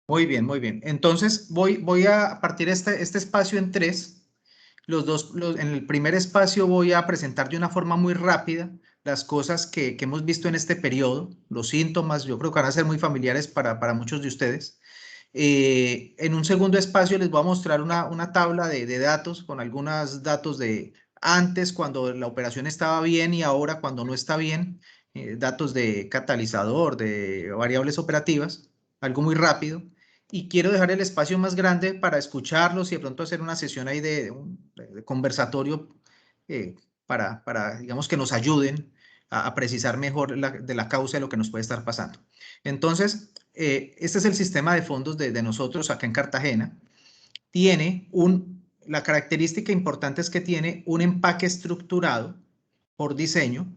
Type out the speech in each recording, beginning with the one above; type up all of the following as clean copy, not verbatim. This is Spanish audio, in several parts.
Muy bien, muy bien. Entonces voy a partir este espacio en tres. En el primer espacio voy a presentar de una forma muy rápida las cosas que hemos visto en este periodo, los síntomas, yo creo que van a ser muy familiares para muchos de ustedes. En un segundo espacio les voy a mostrar una tabla de datos con algunos datos de antes, cuando la operación estaba bien y ahora cuando no está bien, datos de catalizador, de variables operativas, algo muy rápido. Y quiero dejar el espacio más grande para escucharlos y de pronto hacer una sesión ahí de conversatorio eh, digamos, que nos ayuden a precisar mejor de la causa de lo que nos puede estar pasando. Entonces, este es el sistema de fondos de nosotros acá en Cartagena. Tiene la característica importante es que tiene un empaque estructurado por diseño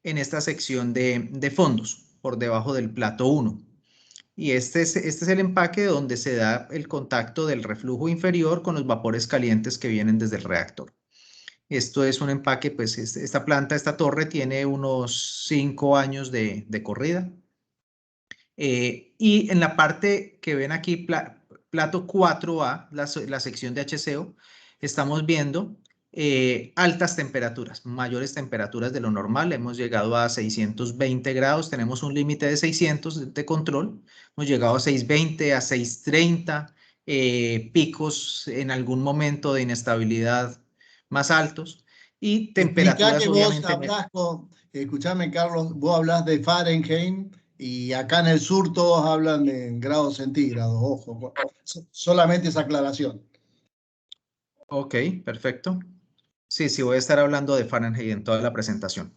en esta sección de fondos, por debajo del plato 1. Y este es el empaque donde se da el contacto del reflujo inferior con los vapores calientes que vienen desde el reactor. Esto es un empaque, pues esta planta, esta torre tiene unos 5 años de corrida. Y en la parte que ven aquí, plato 4A, la sección de HCO, estamos viendo altas temperaturas, mayores temperaturas de lo normal. Hemos llegado a 620 grados, tenemos un límite de 600 de control. Hemos llegado a 620, a 630, picos en algún momento de inestabilidad más altos y Explica temperaturas que vos obviamente. hablás escuchame Carlos, vos hablás de Fahrenheit y acá en el sur todos hablan en grados centígrados, ojo, solamente esa aclaración. Ok, perfecto. Sí, sí, voy a estar hablando de Fahrenheit en toda la presentación.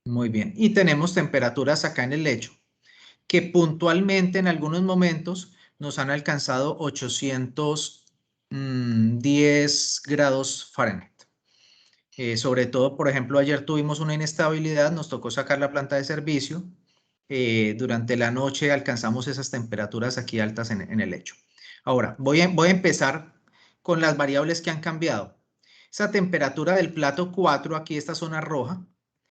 Muy bien. Y tenemos temperaturas acá en el lecho que puntualmente en algunos momentos nos han alcanzado 810 grados Fahrenheit. Sobre todo, por ejemplo, ayer tuvimos una inestabilidad, nos tocó sacar la planta de servicio. Durante la noche alcanzamos esas temperaturas aquí altas en el lecho. Ahora, voy a empezar con las variables que han cambiado. Esa temperatura del plato 4, aquí esta zona roja,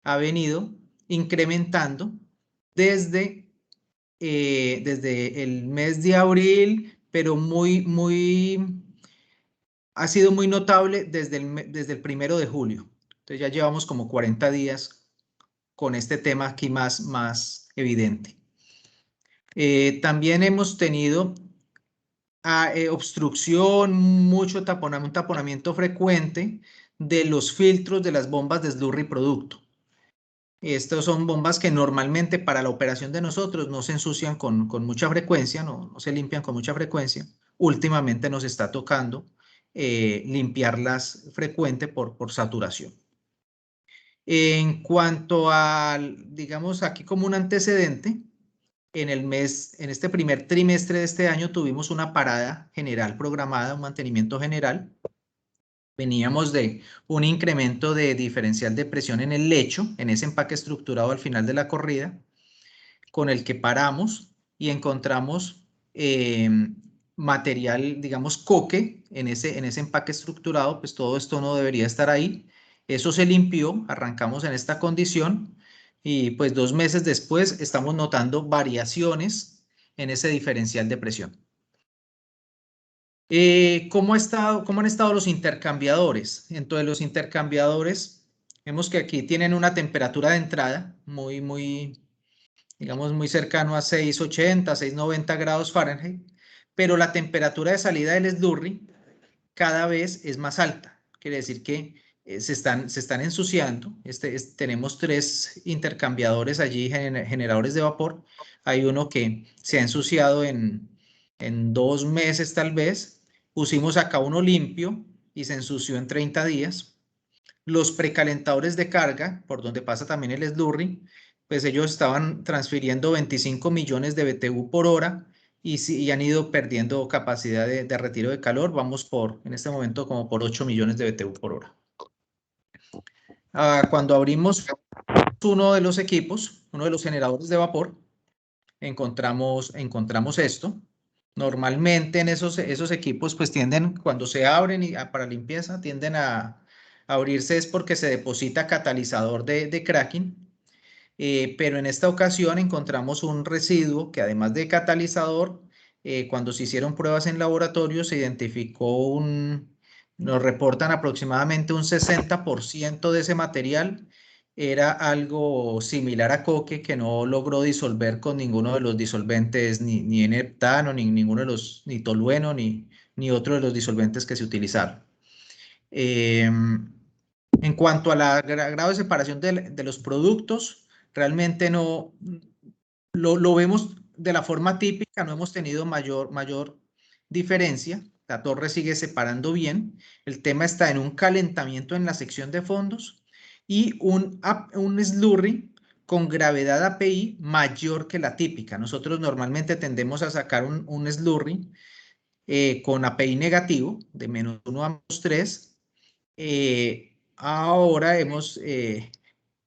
ha venido incrementando desde, desde el mes de abril, pero ha sido muy notable desde el 1 de julio. Entonces ya llevamos como 40 días con este tema aquí más evidente. También hemos tenido obstrucción, un taponamiento frecuente de los filtros de las bombas de slurry producto. Estas son bombas que normalmente para la operación de nosotros no se ensucian con mucha frecuencia, no se limpian con mucha frecuencia. Últimamente nos está tocando limpiarlas frecuente por saturación. En cuanto al, digamos, aquí como un antecedente, en este primer trimestre de este año tuvimos una parada general programada, un mantenimiento general. Veníamos de un incremento de diferencial de presión en el lecho, en ese empaque estructurado al final de la corrida, con el que paramos y encontramos material, digamos, coque en ese empaque estructurado, pues todo esto no debería estar ahí. Eso se limpió, arrancamos en esta condición y pues 2 meses después estamos notando variaciones en ese diferencial de presión. ¿Cómo han estado los intercambiadores? Entonces, los intercambiadores, vemos que aquí tienen una temperatura de entrada digamos, muy cercano a 680, 690 grados Fahrenheit, pero la temperatura de salida del slurry cada vez es más alta. Quiere decir que se están ensuciando. Tenemos 3 intercambiadores allí, generadores de vapor. Hay uno que se ha ensuciado en 2 meses tal vez. Pusimos acá uno limpio y se ensució en 30 días. Los precalentadores de carga, por donde pasa también el slurry, pues ellos estaban transfiriendo 25 millones de BTU por hora y han ido perdiendo capacidad de retiro de calor. Vamos en este momento como por 8 millones de BTU por hora. Cuando abrimos uno de los equipos, uno de los generadores de vapor, encontramos esto. Normalmente en esos equipos pues tienden, cuando se abren para limpieza, tienden a abrirse es porque se deposita catalizador de cracking. Pero en esta ocasión encontramos un residuo que además de catalizador cuando se hicieron pruebas en laboratorio, se identificó nos reportan aproximadamente un 60% de ese material era algo similar a coque que no logró disolver con ninguno de los disolventes, ni N-heptano, ni ninguno de ni tolueno, ni otro de los disolventes que se utilizaron. En cuanto a la grado de separación de los productos, realmente no lo vemos de la forma típica, no hemos tenido mayor diferencia. La torre sigue separando bien. El tema está en un calentamiento en la sección de fondos y un slurry con gravedad API mayor que la típica. Nosotros normalmente tendemos a sacar un slurry con API negativo de menos 1 a menos 3. Ahora hemos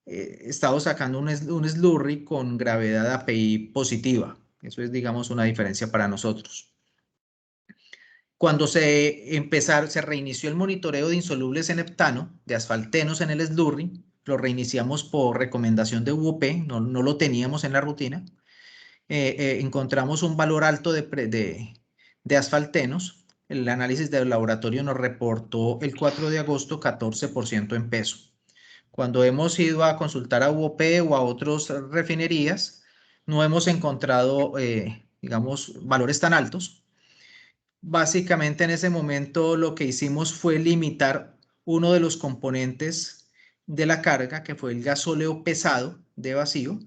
estado sacando un slurry con gravedad API positiva. Eso es, digamos, una diferencia para nosotros. Cuando se reinició el monitoreo de insolubles en heptano, de asfaltenos en el slurry, lo reiniciamos por recomendación de UOP, no lo teníamos en la rutina. Encontramos un valor alto de asfaltenos. El análisis del laboratorio nos reportó el 4 de agosto 14% en peso. Cuando hemos ido a consultar a UOP o a otras refinerías, no hemos encontrado, digamos, valores tan altos. Básicamente en ese momento lo que hicimos fue limitar uno de los componentes de la carga, que fue el gasóleo pesado de vacío.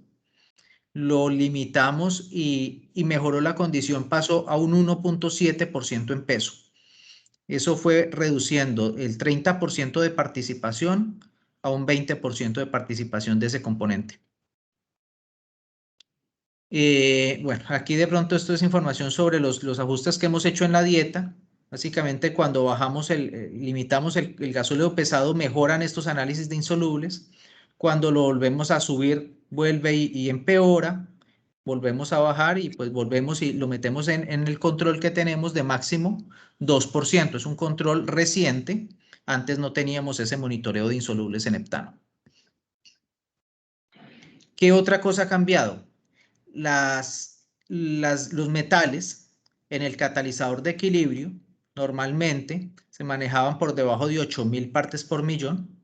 Lo limitamos y mejoró la condición, pasó a un 1.7% en peso. Eso fue reduciendo el 30% de participación a un 20% de participación de ese componente. Bueno, aquí de pronto esto es información sobre los ajustes que hemos hecho en la dieta. Básicamente cuando limitamos el gasóleo pesado, mejoran estos análisis de insolubles. Cuando lo volvemos a subir, vuelve y empeora. Volvemos a bajar y pues volvemos y lo metemos en el control que tenemos de máximo 2%. Es un control reciente. Antes no teníamos ese monitoreo de insolubles en heptano. ¿Qué otra cosa ha cambiado? Los metales en el catalizador de equilibrio normalmente se manejaban por debajo de 8.000 partes por millón.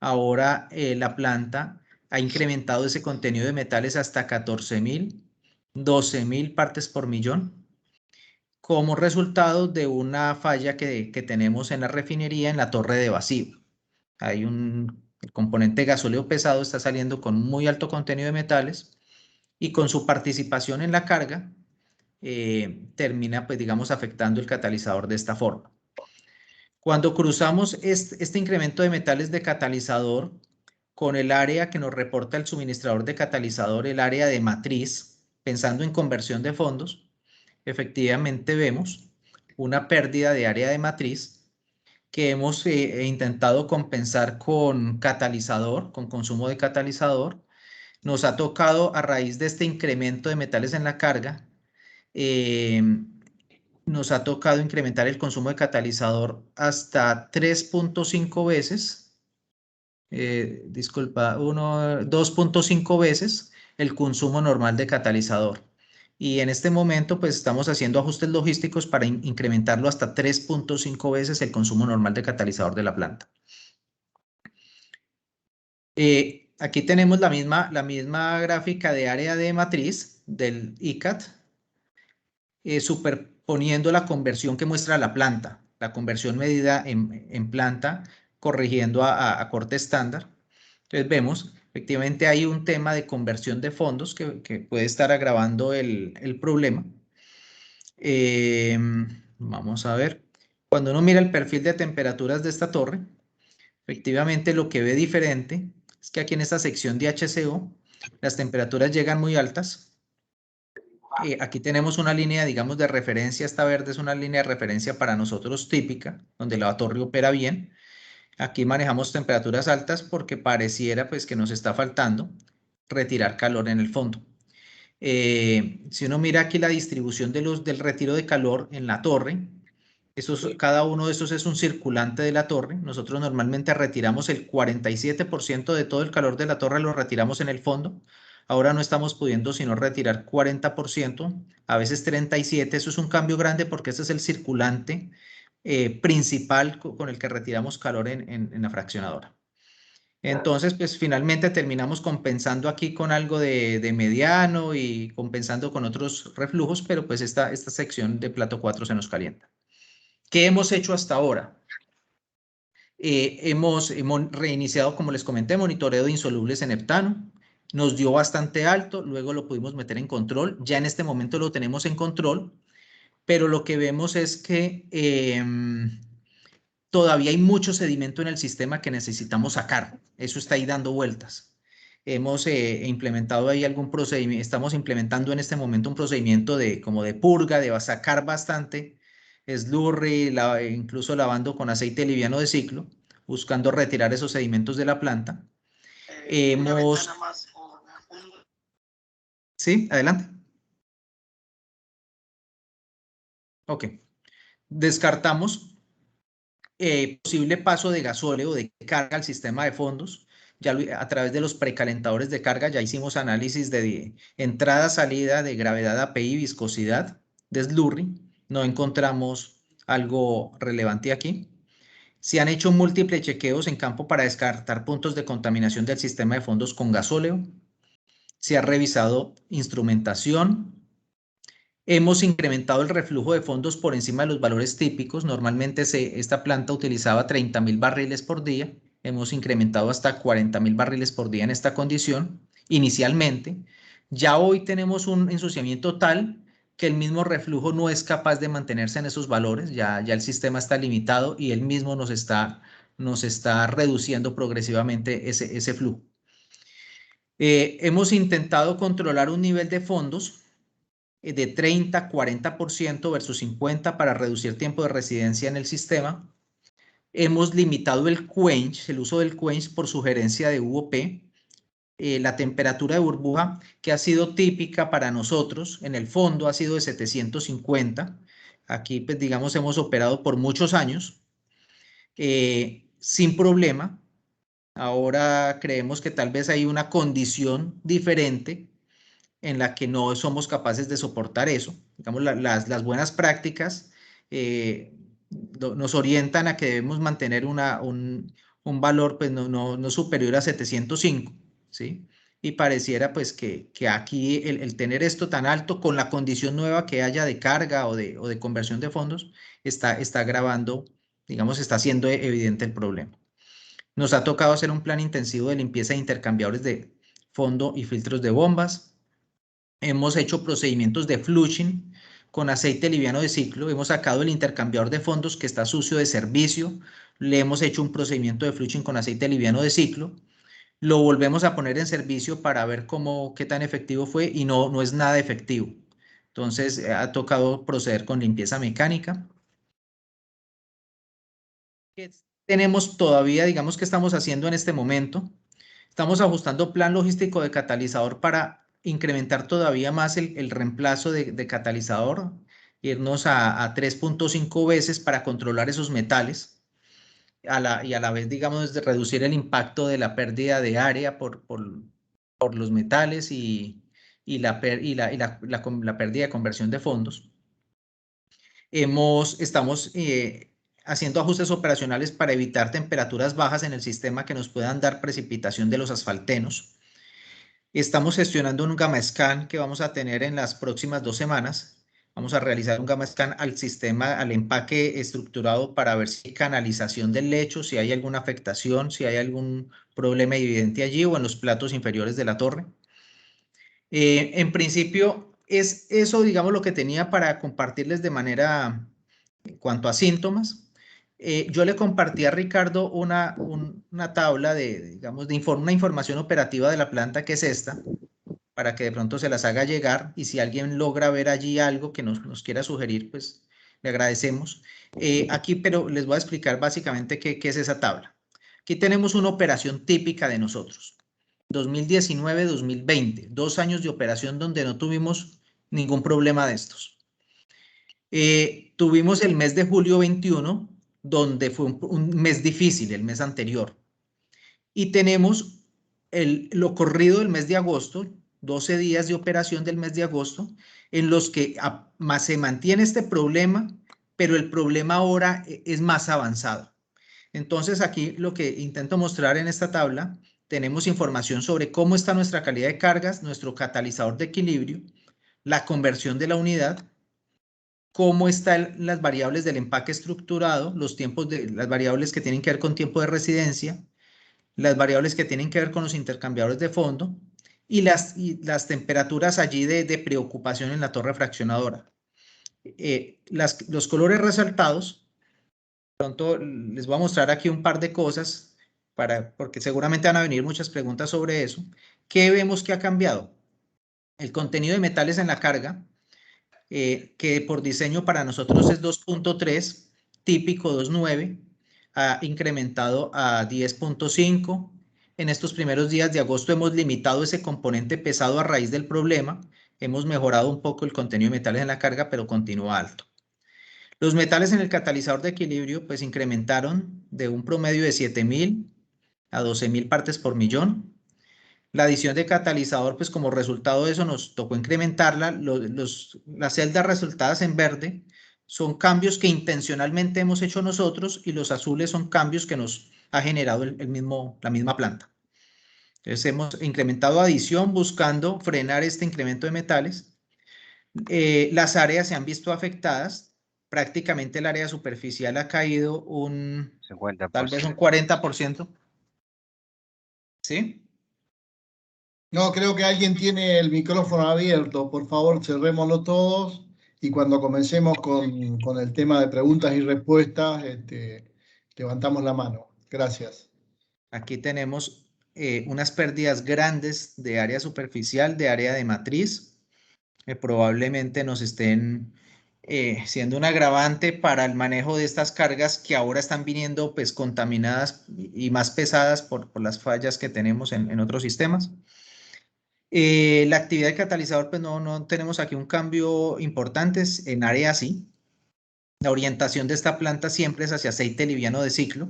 Ahora la planta ha incrementado ese contenido de metales hasta 14.000, 12.000 partes por millón, como resultado de una falla que tenemos en la refinería en la torre de vacío. El componente gasóleo pesado está saliendo con muy alto contenido de metales y con su participación en la carga termina, pues digamos, afectando el catalizador de esta forma. Cuando cruzamos este incremento de metales de catalizador con el área que nos reporta el suministrador de catalizador, el área de matriz, pensando en conversión de fondos, efectivamente vemos una pérdida de área de matriz que hemos intentado compensar con catalizador, con consumo de catalizador. Nos ha tocado, a raíz de este incremento de metales en la carga, nos ha tocado incrementar el consumo de catalizador hasta 3.5 veces, disculpa, 2.5 veces el consumo normal de catalizador. Y en este momento, pues estamos haciendo ajustes logísticos para incrementarlo hasta 3.5 veces el consumo normal de catalizador de la planta. Aquí tenemos la misma gráfica de área de matriz del ICAT, superponiendo la conversión que muestra la planta, la conversión medida en planta, corrigiendo a corte estándar. Entonces vemos, efectivamente hay un tema de conversión de fondos que puede estar agravando el problema. Vamos a ver. Cuando uno mira el perfil de temperaturas de esta torre, efectivamente lo que ve diferente es que aquí en esta sección de HCO las temperaturas llegan muy altas. Aquí tenemos una línea, digamos, de referencia. Esta verde es una línea de referencia para nosotros típica, donde la torre opera bien. Aquí manejamos temperaturas altas porque pareciera pues que nos está faltando retirar calor en el fondo. Si uno mira aquí la distribución del retiro de calor en la torre, cada uno de estos es un circulante de la torre. Nosotros normalmente retiramos el 47% de todo el calor de la torre, lo retiramos en el fondo. Ahora no estamos pudiendo sino retirar 40%, a veces 37%. Eso es un cambio grande porque ese es el circulante principal con el que retiramos calor en la fraccionadora. Entonces, pues finalmente terminamos compensando aquí con algo de mediano y compensando con otros reflujos, pero pues esta sección de plato 4 se nos calienta. ¿Qué hemos hecho hasta ahora? Hemos reiniciado, como les comenté, monitoreo de insolubles en heptano. Nos dio bastante alto, luego lo pudimos meter en control. Ya en este momento lo tenemos en control, pero lo que vemos es que todavía hay mucho sedimento en el sistema que necesitamos sacar. Eso está ahí dando vueltas. Hemos implementado ahí algún procedimiento, estamos implementando en este momento un procedimiento como de purga, de sacar bastante slurry, incluso lavando con aceite liviano de ciclo, buscando retirar esos sedimentos de la planta. Sí, adelante. Ok. Descartamos posible paso de gasóleo de carga al sistema de fondos. Ya a través de los precalentadores de carga ya hicimos análisis de entrada, salida, de gravedad, API, viscosidad, de slurry. No encontramos algo relevante aquí. Se han hecho múltiples chequeos en campo para descartar puntos de contaminación del sistema de fondos con gasóleo. Se ha revisado instrumentación. Hemos incrementado el reflujo de fondos por encima de los valores típicos. Normalmente esta planta utilizaba 30.000 barriles por día. Hemos incrementado hasta 40.000 barriles por día en esta condición inicialmente. Ya hoy tenemos un ensuciamiento tal que el mismo reflujo no es capaz de mantenerse en esos valores. Ya el sistema está limitado y él mismo nos está reduciendo progresivamente ese flujo. Hemos intentado controlar un nivel de fondos de 30, 40% versus 50% para reducir tiempo de residencia en el sistema. Hemos limitado el quench, el uso del quench por sugerencia de UOP. La temperatura de burbuja que ha sido típica para nosotros en el fondo ha sido de 750. Aquí, pues digamos, hemos operado por muchos años sin problema. Ahora creemos que tal vez hay una condición diferente en la que no somos capaces de soportar eso. Digamos, las buenas prácticas nos orientan a que debemos mantener un valor pues, no superior a 705, ¿sí? Y pareciera pues que aquí el tener esto tan alto con la condición nueva que haya de carga o de conversión de fondos está agravando, digamos, está haciendo evidente el problema. Nos ha tocado hacer un plan intensivo de limpieza de intercambiadores de fondo y filtros de bombas. Hemos hecho procedimientos de flushing con aceite liviano de ciclo. Hemos sacado el intercambiador de fondos que está sucio de servicio. Le hemos hecho un procedimiento de flushing con aceite liviano de ciclo. Lo volvemos a poner en servicio para ver qué tan efectivo fue y no es nada efectivo. Entonces ha tocado proceder con limpieza mecánica. ¿Qué tenemos todavía, digamos, que estamos haciendo en este momento? Estamos ajustando plan logístico de catalizador para incrementar todavía más el reemplazo de catalizador, irnos a 3.5 veces para controlar esos metales y a la vez, digamos, reducir el impacto de la pérdida de área por los metales y la pérdida de conversión de fondos. Estamos haciendo ajustes operacionales para evitar temperaturas bajas en el sistema que nos puedan dar precipitación de los asfaltenos. Estamos gestionando un gamma scan que vamos a tener en las próximas 2 semanas. Vamos a realizar un gamma scan al sistema, al empaque estructurado para ver si hay canalización del lecho, si hay alguna afectación, si hay algún problema evidente allí o en los platos inferiores de la torre. En principio, es eso, digamos, lo que tenía para compartirles de manera en cuanto a síntomas. Yo le compartí a Ricardo una tabla digamos, una información operativa de la planta que es esta, para que de pronto se las haga llegar y si alguien logra ver allí algo que nos quiera sugerir, pues le agradecemos. Aquí, pero les voy a explicar básicamente qué es esa tabla. Aquí tenemos una operación típica de nosotros. 2019-2020, 2 años de operación donde no tuvimos ningún problema de estos. Tuvimos el mes de julio 21, donde fue un mes difícil, el mes anterior. Y tenemos lo corrido del mes de agosto, 12 días de operación del mes de agosto, en los que se mantiene este problema, pero el problema ahora es más avanzado. Entonces, aquí lo que intento mostrar en esta tabla, tenemos información sobre cómo está nuestra calidad de cargas, nuestro catalizador de equilibrio, la conversión de la unidad, cómo están las variables del empaque estructurado, los tiempos las variables que tienen que ver con tiempo de residencia, las variables que tienen que ver con los intercambiadores de fondo y las temperaturas allí de preocupación en la torre fraccionadora. Los colores resaltados, pronto les voy a mostrar aquí un par de cosas, porque seguramente van a venir muchas preguntas sobre eso. ¿Qué vemos que ha cambiado? El contenido de metales en la carga, que por diseño para nosotros es 2.3, típico 2.9, ha incrementado a 10.5. En estos primeros días de agosto hemos limitado ese componente pesado a raíz del problema. Hemos mejorado un poco el contenido de metales en la carga, pero continúa alto. Los metales en el catalizador de equilibrio pues incrementaron de un promedio de 7.000 a 12.000 partes por millón. La adición de catalizador, pues como resultado de eso nos tocó incrementarla. Las celdas resultadas en verde son cambios que intencionalmente hemos hecho nosotros y los azules son cambios que nos ha generado la misma planta. Entonces hemos incrementado adición buscando frenar este incremento de metales. Las áreas se han visto afectadas. Prácticamente el área superficial ha caído tal vez un 40%. ¿Sí? No, creo que alguien tiene el micrófono abierto. Por favor, cerrémoslo todos y cuando comencemos con el tema de preguntas y respuestas, levantamos la mano. Gracias. Aquí tenemos unas pérdidas grandes de área superficial, de área de matriz, que probablemente nos estén siendo un agravante para el manejo de estas cargas que ahora están viniendo pues contaminadas y más pesadas por las fallas que tenemos en otros sistemas. La actividad de catalizador, pues no tenemos aquí un cambio importante, en área sí. La orientación de esta planta siempre es hacia aceite liviano de ciclo.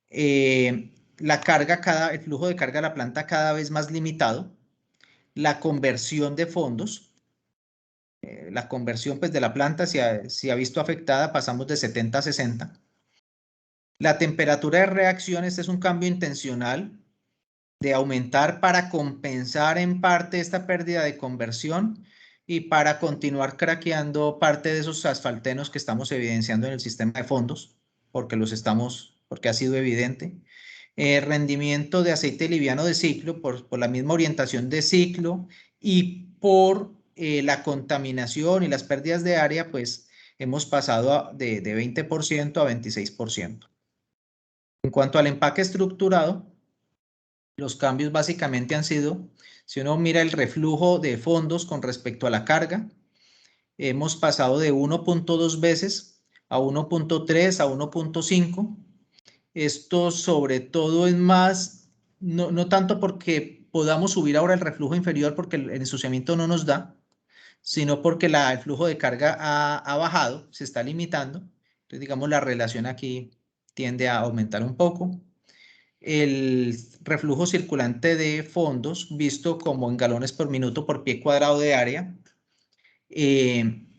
El flujo de carga de la planta cada vez más limitado. La conversión de fondos, la conversión pues, de la planta se ha visto afectada, pasamos de 70 a 60. La temperatura de reacción, este es un cambio intencional de aumentar para compensar en parte esta pérdida de conversión y para continuar craqueando parte de esos asfaltenos que estamos evidenciando en el sistema de fondos, porque ha sido evidente. Rendimiento de aceite liviano de ciclo por la misma orientación de ciclo y por la contaminación y las pérdidas de área, pues hemos pasado de 20% a 26%. En cuanto al empaque estructurado, los cambios básicamente han sido, si uno mira el reflujo de fondos con respecto a la carga, hemos pasado de 1.2 veces a 1.3 a 1.5. Esto sobre todo es más, no tanto porque podamos subir ahora el reflujo inferior porque el ensuciamiento no nos da, sino porque el flujo de carga ha bajado, se está limitando. Entonces, digamos, la relación aquí tiende a aumentar un poco. El reflujo circulante de fondos, visto como en galones por minuto por pie cuadrado de área,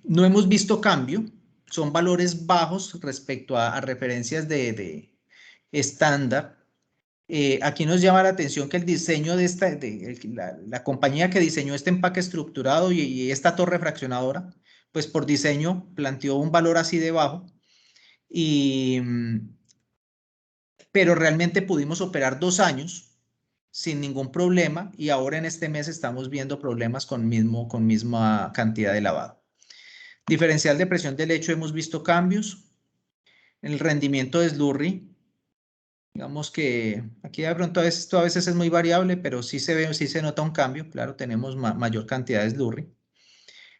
no hemos visto cambio, son valores bajos respecto a referencias de estándar. Aquí nos llama la atención que el diseño la compañía que diseñó este empaque estructurado y esta torre fraccionadora, pues por diseño planteó un valor así de bajo, pero realmente pudimos operar 2 años sin ningún problema y ahora en este mes estamos viendo problemas con misma cantidad de lavado. Diferencial de presión de lecho, hemos visto cambios. En el rendimiento de slurry, digamos que aquí de pronto esto a veces es muy variable, pero sí se nota un cambio. Claro, tenemos mayor cantidad de slurry.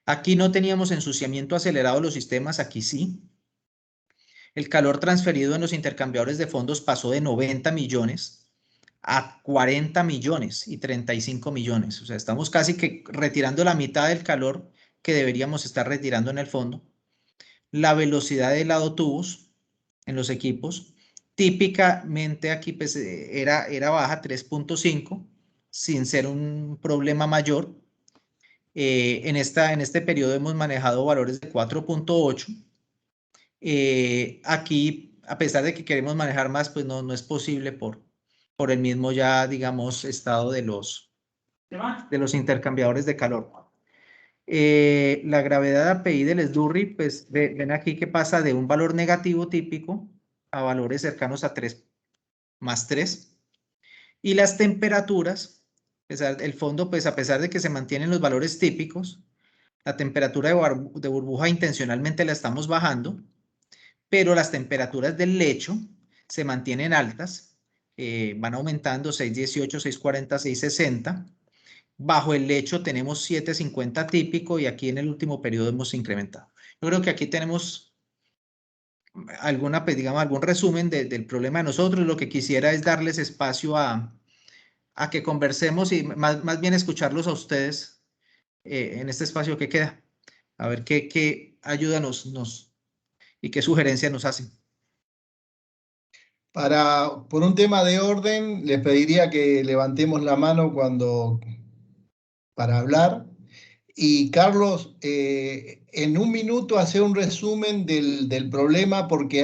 Aquí no teníamos ensuciamiento acelerado de los sistemas, aquí sí. El calor transferido en los intercambiadores de fondos pasó de 90 millones a 40 millones y 35 millones. O sea, estamos casi que retirando la mitad del calor que deberíamos estar retirando en el fondo. La velocidad de lado tubos en los equipos, típicamente aquí pues, era baja, 3.5, sin ser un problema mayor. En este periodo hemos manejado valores de 4.8. Aquí, a pesar de que queremos manejar más, pues no es posible por el mismo ya, digamos, estado de los intercambiadores de calor. La gravedad API del SDURRI, pues ven aquí que pasa de un valor negativo típico a valores cercanos a 3 más 3. Y las temperaturas, el fondo, pues a pesar de que se mantienen los valores típicos, la temperatura de burbuja intencionalmente la estamos bajando, pero las temperaturas del lecho se mantienen altas, van aumentando 618, 640, 660. Bajo el lecho tenemos 750 típico y aquí en el último periodo hemos incrementado. Yo creo que aquí tenemos pues, digamos, algún resumen del problema de nosotros. Lo que quisiera es darles espacio a que conversemos y más bien escucharlos a ustedes en este espacio que queda. A ver qué ayuda y qué sugerencias nos hacen. Por un tema de orden, les pediría que levantemos la mano para hablar. Y Carlos, en un minuto hace un resumen del problema porque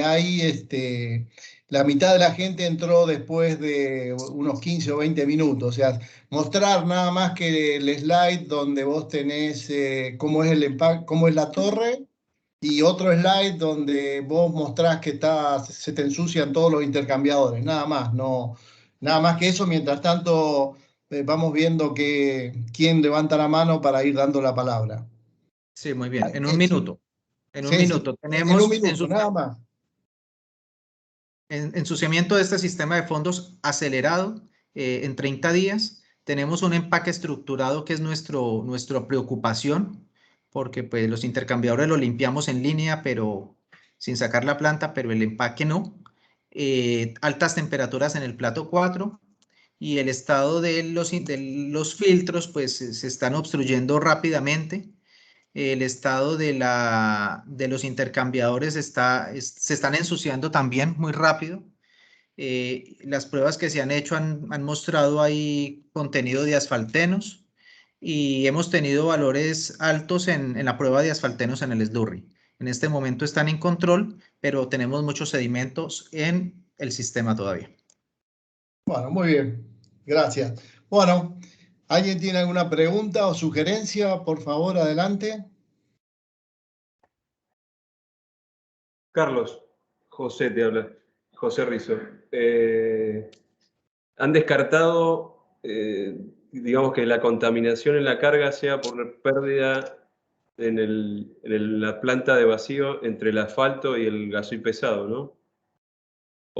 la mitad de la gente entró después de unos 15 o 20 minutos. O sea, mostrar nada más que el slide donde vos tenés cómo es cómo es la torre y otro slide donde vos mostrás que se te ensucian todos los intercambiadores. Nada más, no, nada más que eso. Mientras tanto, vamos viendo quién levanta la mano para ir dando la palabra. Sí, muy bien. En un minuto. En un Sí, sí, minuto. en un Tenemos minuto, nada más. ensuciamiento de este sistema de fondos acelerado en 30 días. Tenemos un empaque estructurado que es nuestra preocupación, porque pues, los intercambiadores los limpiamos en línea, pero sin sacar la planta, pero el empaque no. Altas temperaturas en el plato 4 y el estado de los filtros pues se están obstruyendo rápidamente. El estado de los intercambiadores se están ensuciando también muy rápido. Las pruebas que se han hecho han mostrado ahí contenido de asfaltenos y hemos tenido valores altos en la prueba de asfaltenos en el SDURRI. En este momento están en control, pero tenemos muchos sedimentos en el sistema todavía. Bueno, muy bien. Gracias. Bueno, ¿alguien tiene alguna pregunta o sugerencia? Por favor, adelante. Carlos, José te habla, José Rizo. Han descartado, digamos, que la contaminación en la carga sea por pérdida en la planta de vacío entre el asfalto y el gasoil pesado, ¿no?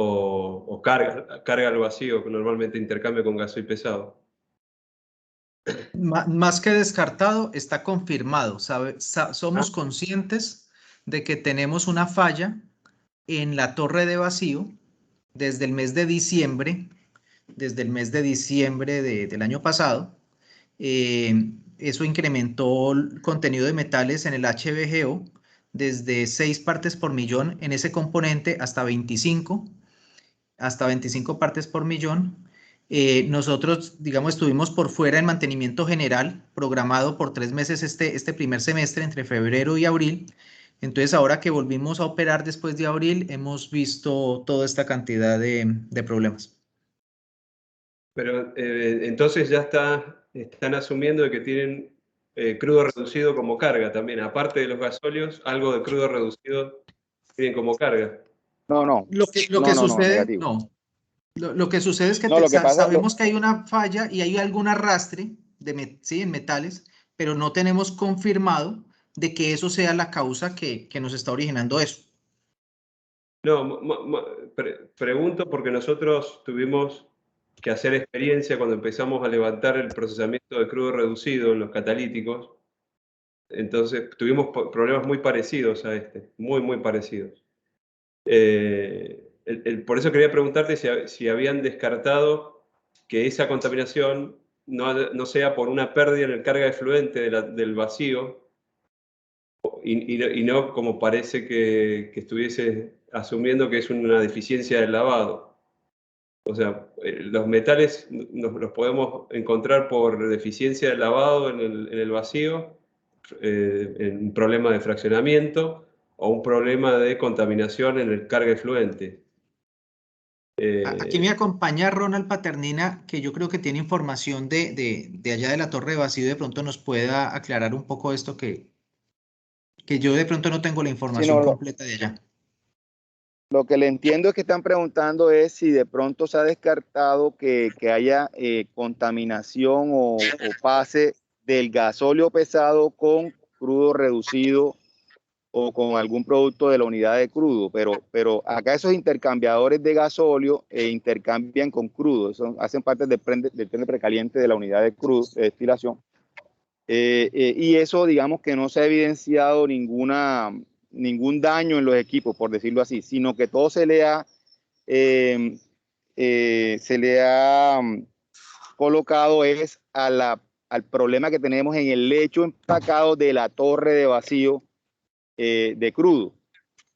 O carga al vacío, que normalmente intercambia con gasoil pesado. Más que descartado, está confirmado. Somos conscientes de que tenemos una falla en la torre de vacío desde el mes de diciembre, del año pasado. Eso incrementó el contenido de metales en el HVGO desde 6 partes por millón en ese componente hasta 25 partes por millón. Nosotros, digamos, estuvimos por fuera en mantenimiento general, programado por 3 meses este primer semestre, entre febrero y abril. Entonces, ahora que volvimos a operar después de abril, hemos visto toda esta cantidad de problemas. Pero entonces ya están asumiendo de que tienen crudo reducido como carga también. Aparte de los gasóleos, algo de crudo reducido tienen como carga. No, Lo que sucede, negativo. no. Lo que sucede es que No, lo que pasa, sabemos que hay una falla y hay algún arrastre sí, en metales, pero no tenemos confirmado de que eso sea la causa que nos está originando eso. No, pregunto porque nosotros tuvimos que hacer experiencia cuando empezamos a levantar el procesamiento de crudo reducido en los catalíticos. Entonces tuvimos problemas muy parecidos a este, muy parecidos. Por eso quería preguntarte si habían descartado que esa contaminación no sea por una pérdida en el carga efluente del vacío y no como parece que estuviese asumiendo que es una deficiencia del lavado. O sea, los metales los podemos encontrar por deficiencia de lavado en el vacío, en un problema de fraccionamiento o un problema de contaminación en el carga efluente. Aquí me acompaña Ronald Paternina, que yo creo que tiene información de allá de la torre de vacío, de pronto nos pueda aclarar un poco esto que yo de pronto no tengo la Sí, información no, completa de allá. lo que le entiendo es que están preguntando es si de pronto se ha descartado que haya contaminación o pase del gasóleo pesado con crudo reducido o con algún producto de la unidad de crudo, pero acá esos intercambiadores de gasóleo intercambian con crudo, hacen parte del tren precaliente de la unidad de crudo, de destilación, y eso digamos que no se ha evidenciado ningún daño en los equipos, por decirlo así, sino que todo se le ha colocado es al problema que tenemos en el lecho empacado de la torre de vacío de crudo.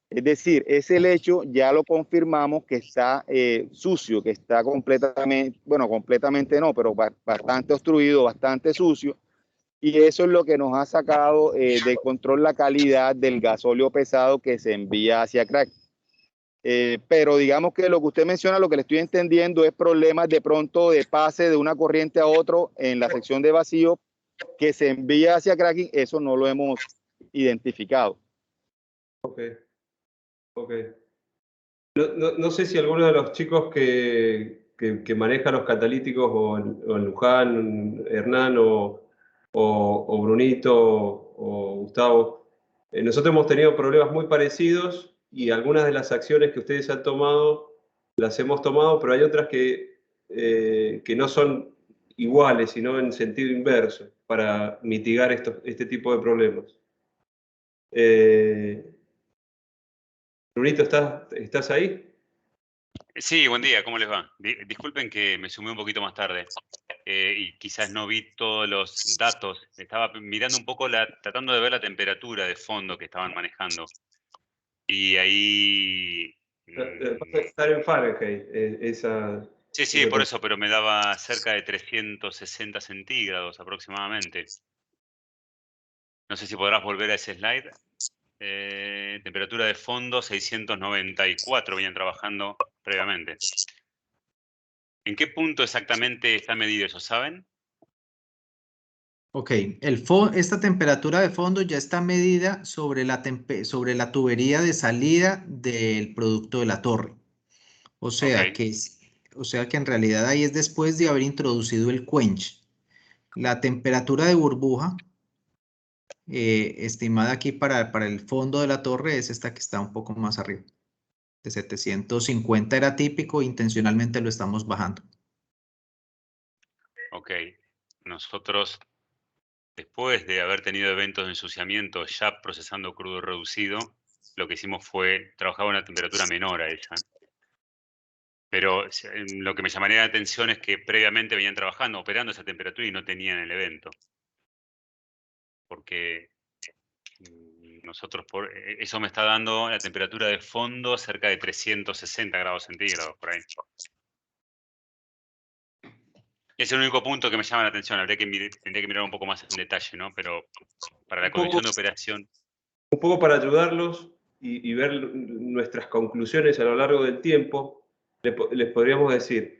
Es decir, ese lecho ya lo confirmamos que está sucio, que está completamente, bueno, completamente no, pero bastante obstruido, bastante sucio. Y eso es lo que nos ha sacado de control la calidad del gasóleo pesado que se envía hacia Crack. Pero digamos que lo que usted menciona, lo que le estoy entendiendo es problemas de pronto de pase de una corriente a otro en la sección de vacío que se envía hacia cracking. Eso no lo hemos identificado. Ok. No sé si alguno de los chicos que manejan los catalíticos, o Luján, Hernán, o Brunito, o Gustavo, nosotros hemos tenido problemas muy parecidos, y algunas de las acciones que ustedes han tomado, las hemos tomado, pero hay otras que no son iguales, sino en sentido inverso, para mitigar este tipo de problemas. Brunito, ¿estás ahí? Sí, buen día, ¿cómo les va? Disculpen que me sumé un poquito más tarde y quizás no vi todos los datos. Estaba mirando un poco, tratando de ver la temperatura de fondo que estaban manejando. Y ahí... Vas a estar en Fahrenheit, Sí, por eso, pero me daba cerca de 360 centígrados aproximadamente. No sé si podrás volver a ese slide. Temperatura de fondo 694, venían trabajando previamente. ¿En qué punto exactamente está medido eso, saben? Ok, esta temperatura de fondo ya está medida sobre sobre la tubería de salida del producto de la torre. O sea, Okay. o sea que en realidad ahí es después de haber introducido el quench. La temperatura de burbuja estimada aquí para el fondo de la torre es esta que está un poco más arriba. De 750 era típico, intencionalmente lo estamos bajando. Ok. Nosotros, después de haber tenido eventos de ensuciamiento ya procesando crudo reducido, lo que hicimos fue trabajar a una temperatura menor a esa. Pero lo que me llamaría la atención es que previamente venían trabajando, operando esa temperatura y no tenían el evento. Porque nosotros, eso me está dando la temperatura de fondo cerca de 360 grados centígrados, por ahí. Es el único punto que me llama la atención. Tendría que mirar un poco más en detalle, ¿no? Pero para la condición de operación. Un poco para ayudarlos y ver nuestras conclusiones a lo largo del tiempo, les podríamos decir,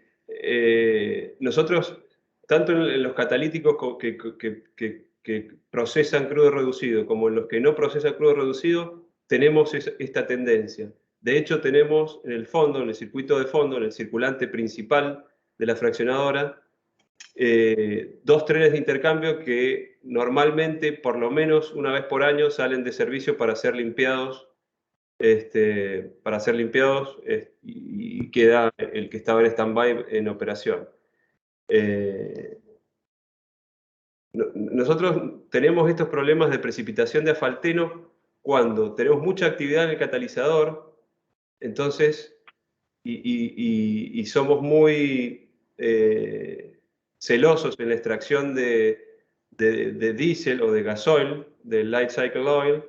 nosotros, tanto en los catalíticos que procesan crudo reducido como en los que no procesan crudo reducido, tenemos esta tendencia. De hecho, tenemos en el fondo, en el circuito de fondo, en el circulante principal de la fraccionadora, dos trenes de intercambio que normalmente, por lo menos una vez por año, salen de servicio para ser limpiados, y queda el que estaba en stand-by en operación. Nosotros tenemos estos problemas de precipitación de asfalteno cuando tenemos mucha actividad en el catalizador, entonces, y somos muy celosos en la extracción de diésel o de gasoil, del light cycle oil,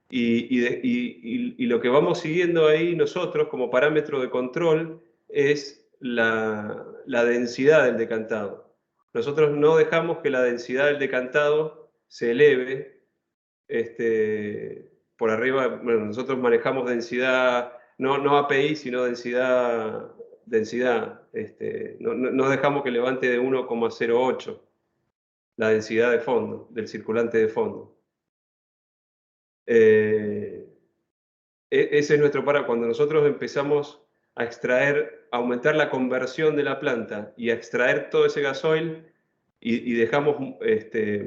y lo que vamos siguiendo ahí nosotros como parámetro de control es la densidad del decantado. Nosotros no dejamos que la densidad del decantado se eleve por arriba. Bueno, nosotros manejamos densidad, no API, sino densidad. No dejamos que levante de 1,08 la densidad de fondo, del circulante de fondo. Ese es nuestro para. Cuando nosotros empezamos a extraer, a aumentar la conversión de la planta y a extraer todo ese gasoil y dejamos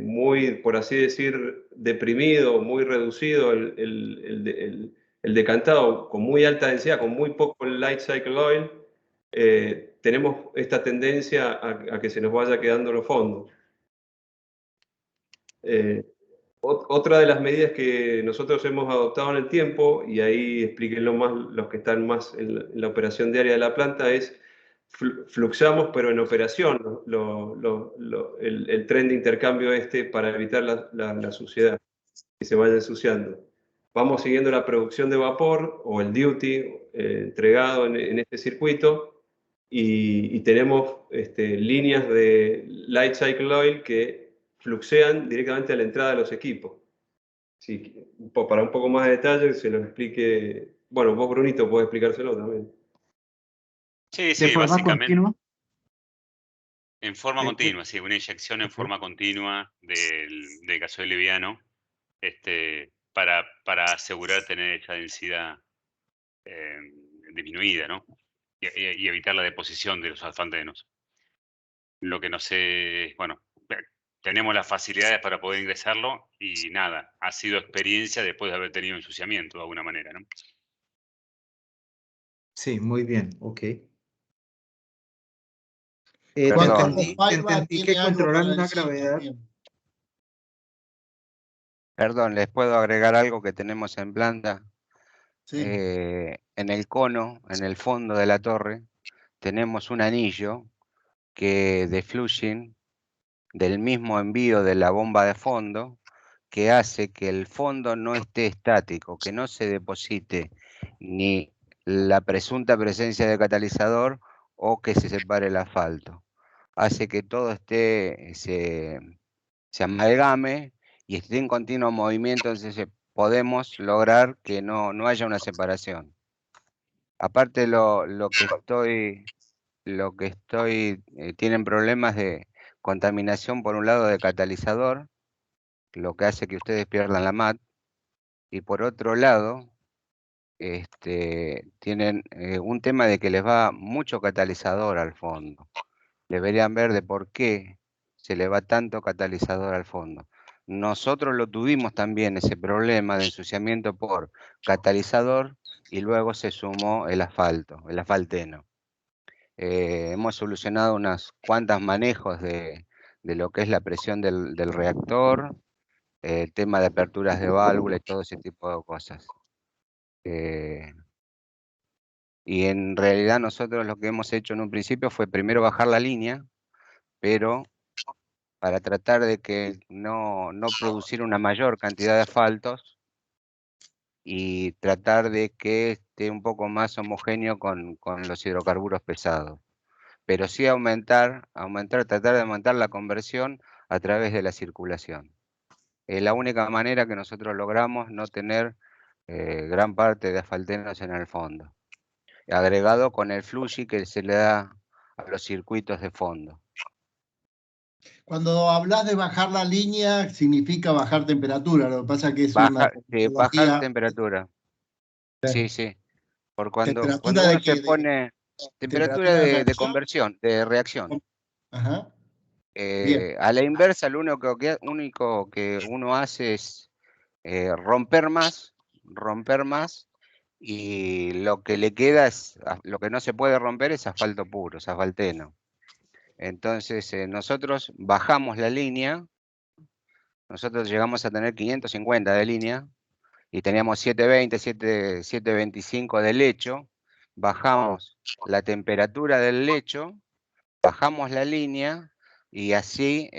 muy, por así decir, deprimido, muy reducido el decantado con muy alta densidad, con muy poco light cycle oil, tenemos esta tendencia a que se nos vaya quedando los fondos. Otra de las medidas que nosotros hemos adoptado en el tiempo, y ahí explíquenlo más los que están más en la operación diaria de la planta, es fluxamos pero en operación el tren de intercambio para evitar la suciedad, que se vaya ensuciando. Vamos siguiendo la producción de vapor o el duty entregado en este circuito y tenemos líneas de light cycle oil que fluxean directamente a la entrada de los equipos. Sí, para un poco más de detalle, se lo explique. Bueno, vos, Brunito, podés explicárselo también. Sí, ¿De sí, forma básicamente. continua? En forma continua, sí, una inyección en forma continua del gasoil liviano para asegurar tener esa densidad disminuida, ¿no? Y evitar la deposición de los alfandenos. Lo que no sé, bueno, tenemos las facilidades para poder ingresarlo y nada, ha sido experiencia después de haber tenido ensuciamiento de alguna manera, ¿no? Sí, muy bien, ok. Perdón. Te entendí que controlan la gravedad. Perdón, ¿les puedo agregar algo que tenemos en planta? Sí. En el cono, en el fondo de la torre, tenemos un anillo que de flushing del mismo envío de la bomba de fondo que hace que el fondo no esté estático, que no se deposite ni la presunta presencia de catalizador o que se separe el asfalto. Hace que todo se amalgame y esté en continuo movimiento, entonces podemos lograr que no haya una separación. Aparte tienen problemas de contaminación por un lado de catalizador, lo que hace que ustedes pierdan la MAT, y por otro lado tienen un tema de que les va mucho catalizador al fondo. Deberían ver de por qué se le va tanto catalizador al fondo. Nosotros lo tuvimos también, ese problema de ensuciamiento por catalizador, y luego se sumó el asfalto, el asfalteno. Hemos solucionado unas cuantas manejos de lo que es la presión del reactor, el tema de aperturas de válvula y todo ese tipo de cosas. Y en realidad nosotros lo que hemos hecho en un principio fue primero bajar la línea, pero para tratar de que no producir una mayor cantidad de asfaltos y tratar de que esté un poco más homogéneo con los hidrocarburos pesados. Pero sí tratar de aumentar la conversión a través de la circulación. Es la única manera que nosotros logramos no tener gran parte de asfaltenos en el fondo, agregado con el flushi que se le da a los circuitos de fondo. Cuando hablas de bajar la línea, significa bajar temperatura. Lo que pasa es que es una bajar temperatura. Sí, sí. Por cuando uno se pone temperatura de conversión, de reacción. Ajá. A la inversa, lo único que uno hace es romper más, y lo que le queda lo que no se puede romper es asfalto puro, es asfalteno. Entonces nosotros bajamos la línea, nosotros llegamos a tener 550 de línea y teníamos 720, 725 de lecho, bajamos la temperatura del lecho, bajamos la línea y así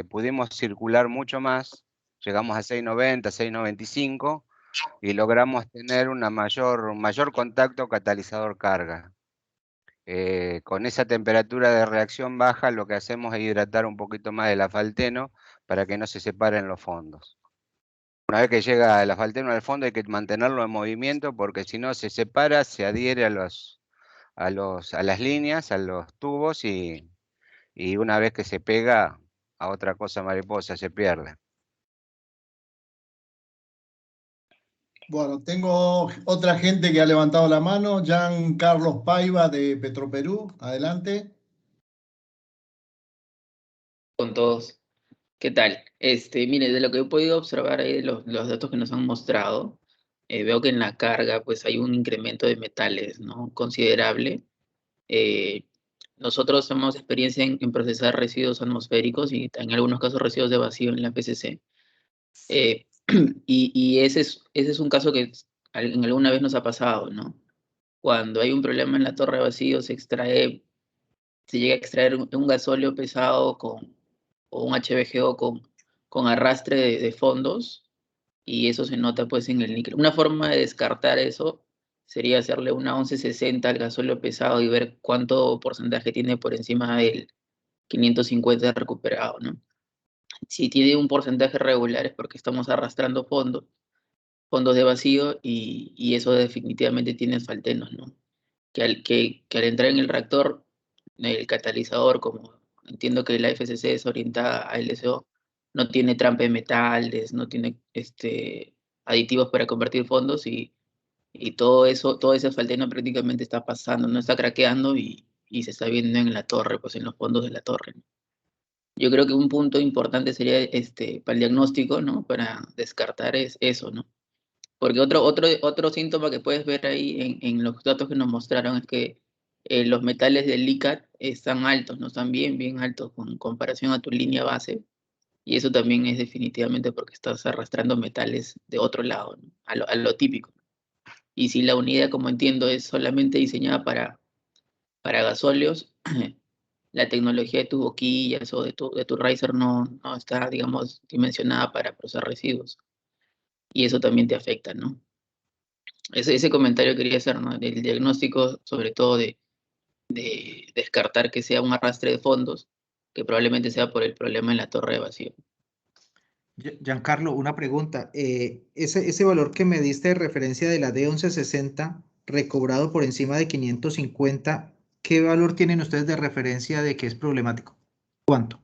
pudimos circular mucho más, llegamos a 690, 695, y logramos tener un mayor contacto catalizador-carga. Con esa temperatura de reacción baja, lo que hacemos es hidratar un poquito más el asfalteno para que no se separen los fondos. Una vez que llega el asfalteno al fondo hay que mantenerlo en movimiento porque si no se separa, se adhiere a las líneas, a los tubos y una vez que se pega a otra cosa mariposa se pierde. Bueno, tengo otra gente que ha levantado la mano. Jean Carlos Paiva de Petroperú. Adelante. Con todos. ¿Qué tal? Mire, de lo que he podido observar ahí de los datos que nos han mostrado, veo que en la carga pues hay un incremento de metales, ¿no? Considerable. Eh, Nosotros tenemos experiencia en procesar residuos atmosféricos y en algunos casos residuos de vacío en la PCC. Eh, y ese es un caso que en alguna vez nos ha pasado, ¿no? Cuando hay un problema en la torre de vacío, se llega a extraer un gasóleo pesado o un HVGO con arrastre de fondos, y eso se nota pues en el níquel. Una forma de descartar eso sería hacerle una 1160 al gasóleo pesado y ver cuánto porcentaje tiene por encima del 550 recuperado, ¿no? Si tiene un porcentaje regular es porque estamos arrastrando fondos de vacío, y eso definitivamente tiene asfaltenos, ¿no? Que al entrar en el reactor, el catalizador, como entiendo que la FCC es orientada a LSO, no tiene trampa de metales, no tiene aditivos para convertir fondos, y todo eso, todo ese asfalteno prácticamente está pasando, no está craqueando, y se está viendo en la torre, pues en los fondos de la torre, ¿no? Yo creo que un punto importante sería para el diagnóstico, ¿no? Para descartar eso, ¿no? Porque otro síntoma que puedes ver ahí en los datos que nos mostraron es que los metales del ICAT están altos, no están bien altos con comparación a tu línea base. Y eso también es definitivamente porque estás arrastrando metales de otro lado, ¿no? A lo típico. Y si la unidad, como entiendo, es solamente diseñada para gasóleos, la tecnología de tus boquillas o de tu riser no está, digamos, dimensionada para procesar residuos. Y eso también te afecta, ¿no? Ese comentario quería hacer, ¿no? El diagnóstico, sobre todo de descartar que sea un arrastre de fondos, que probablemente sea por el problema en la torre de vacío. Giancarlo, una pregunta. Ese valor que me diste de referencia de la D1160 recobrado por encima de 550, ¿qué valor tienen ustedes de referencia de que es problemático? ¿Cuánto?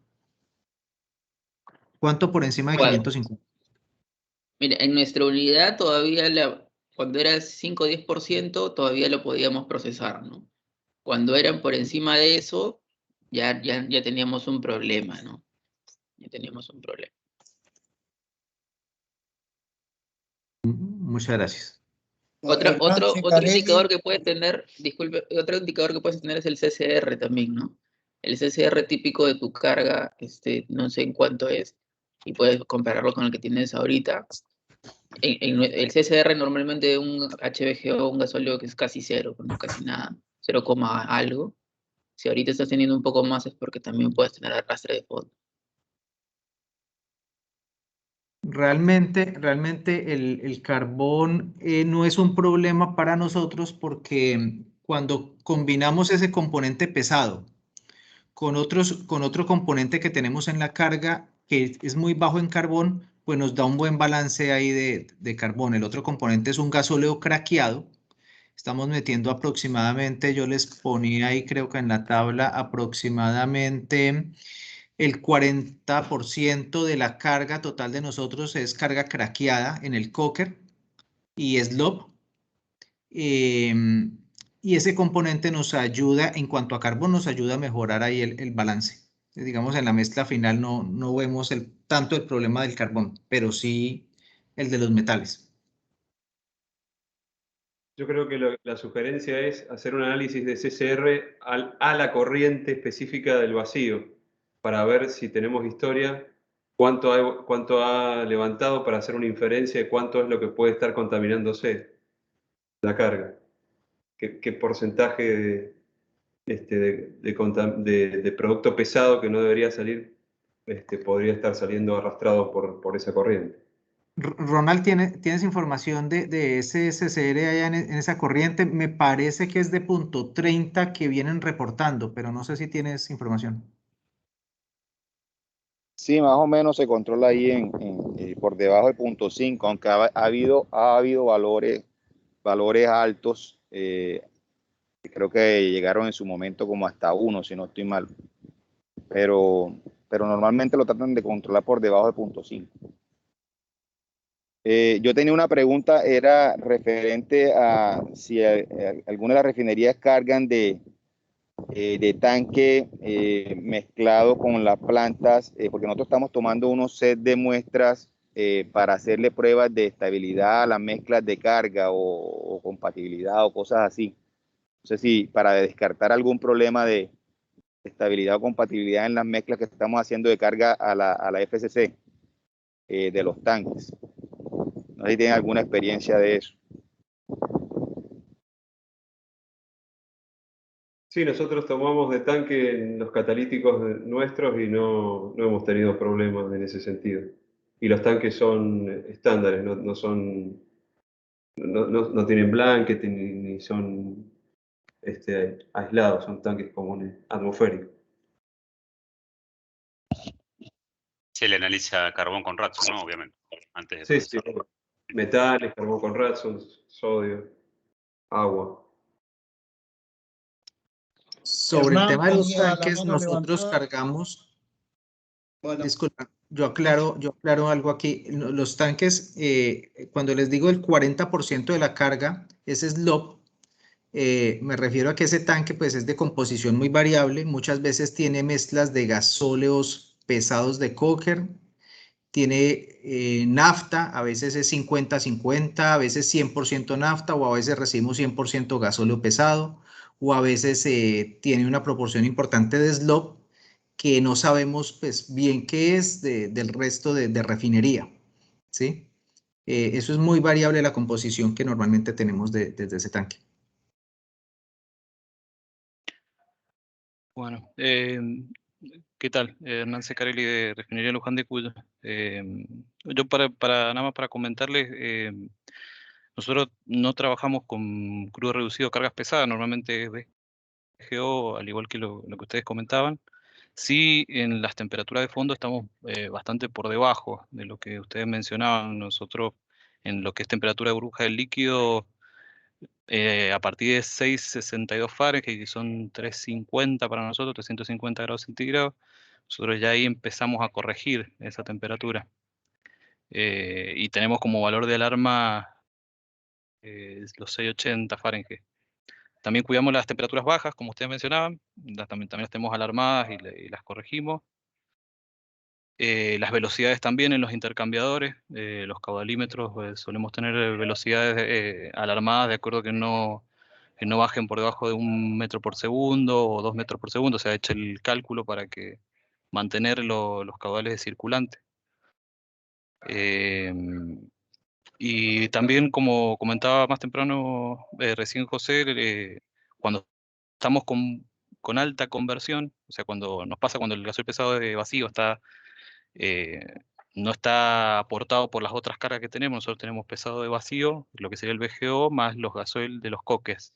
¿Cuánto por encima de ¿Cuál? 550? Mira, en nuestra unidad todavía, cuando era 5 o 10%, todavía lo podíamos procesar, ¿no? Cuando eran por encima de eso, ya teníamos un problema, ¿no? Ya teníamos un problema. Muchas gracias. Hernán Otro indicador Ceccarelli. que puedes tener, disculpe, otro indicador que puedes tener es el CCR también, ¿no? El CCR típico de tu carga, no sé en cuánto es, y puedes compararlo con el que tienes ahorita. El CCR normalmente un HVGO, un gasóleo que es casi cero, ¿no? Casi nada, 0, algo. Si ahorita estás teniendo un poco más es porque también puedes tener arrastre de fondo. Realmente el carbón no es un problema para nosotros porque cuando combinamos ese componente pesado con otro componente que tenemos en la carga que es muy bajo en carbón, pues nos da un buen balance ahí de carbón. El otro componente es un gasóleo craqueado. Estamos metiendo aproximadamente, yo les ponía ahí creo que en la tabla aproximadamente el 40% de la carga total de nosotros es carga craqueada en el coker y slop. Y ese componente nos ayuda, en cuanto a carbón, nos ayuda a mejorar ahí el balance. Digamos, en la mezcla final no vemos tanto el problema del carbón, pero sí el de los metales. Yo creo que la sugerencia es hacer un análisis de CCR a la corriente específica del vacío, para ver si tenemos historia, cuánto ha levantado, para hacer una inferencia de cuánto es lo que puede estar contaminándose la carga. ¿Qué porcentaje de producto pesado que no debería salir podría estar saliendo arrastrado por esa corriente? Ronald, ¿tienes información de ese SSR allá en esa corriente? Me parece que es de punto 30 que vienen reportando, pero no sé si tienes información. Sí, más o menos se controla ahí por debajo de 0.5, aunque ha habido valores altos, que creo que llegaron en su momento como hasta 1, si no estoy mal, pero normalmente lo tratan de controlar por debajo de 0.5. Yo tenía una pregunta, era referente a si alguna de las refinerías cargan de tanque mezclado con las plantas, porque nosotros estamos tomando unos set de muestras para hacerle pruebas de estabilidad a las mezclas de carga o compatibilidad o cosas así. No sé si para descartar algún problema de estabilidad o compatibilidad en las mezclas que estamos haciendo de carga a la FCC de los tanques. No sé si tienen alguna experiencia de eso. Sí, nosotros tomamos de tanque en los catalíticos nuestros y no hemos tenido problemas en ese sentido. Y los tanques son estándares, no son, no tienen blanket ni son aislados, son tanques comunes, atmosféricos. Se le analiza carbón con Radson, ¿no? Obviamente, antes de Sí, sí, procesarlo. metales, carbón con Radson, sodio, agua. Sobre el Hernán tema de los tenía la tanques, mano nosotros levantada. cargamos, Bueno, disculpa, yo aclaro algo aquí. Los tanques, cuando les digo el 40% de la carga, ese es slop. Me refiero a que ese tanque pues es de composición muy variable, muchas veces tiene mezclas de gasóleos pesados de coker, tiene nafta, a veces es 50-50, a veces 100% nafta o a veces recibimos 100% gasóleo pesado o a veces tiene una proporción importante de slop que no sabemos pues bien qué es del resto de refinería, ¿sí? Eso es muy variable la composición que normalmente tenemos desde ese tanque. Bueno, ¿qué tal? Hernán Secarelli de Refinería Luján de Cuyo. Yo nada más para comentarles, nosotros no trabajamos con crudo reducido o cargas pesadas, normalmente es VGO, al igual que lo que ustedes comentaban. Sí, en las temperaturas de fondo estamos bastante por debajo de lo que ustedes mencionaban. Nosotros, en lo que es temperatura de burbuja del líquido, a partir de 662 Fahrenheit, que son 350 para nosotros, 350 grados centígrados, nosotros ya ahí empezamos a corregir esa temperatura. Y tenemos como valor de alarma los 680 Fahrenheit. También cuidamos las temperaturas bajas, como ustedes mencionaban, también las tenemos alarmadas y las corregimos. Las velocidades también en los intercambiadores, los caudalímetros, solemos tener velocidades alarmadas de acuerdo que no bajen por debajo de 1 metro por segundo o 2 metros por segundo. Se ha hecho el cálculo para que mantener los caudales de circulante. Y también, como comentaba más temprano recién José, cuando estamos con alta conversión, o sea, cuando nos pasa cuando el gasoil pesado de vacío eh, no está aportado por las otras cargas que tenemos, nosotros tenemos pesado de vacío, lo que sería el VGO, más los gasoil de los cockers.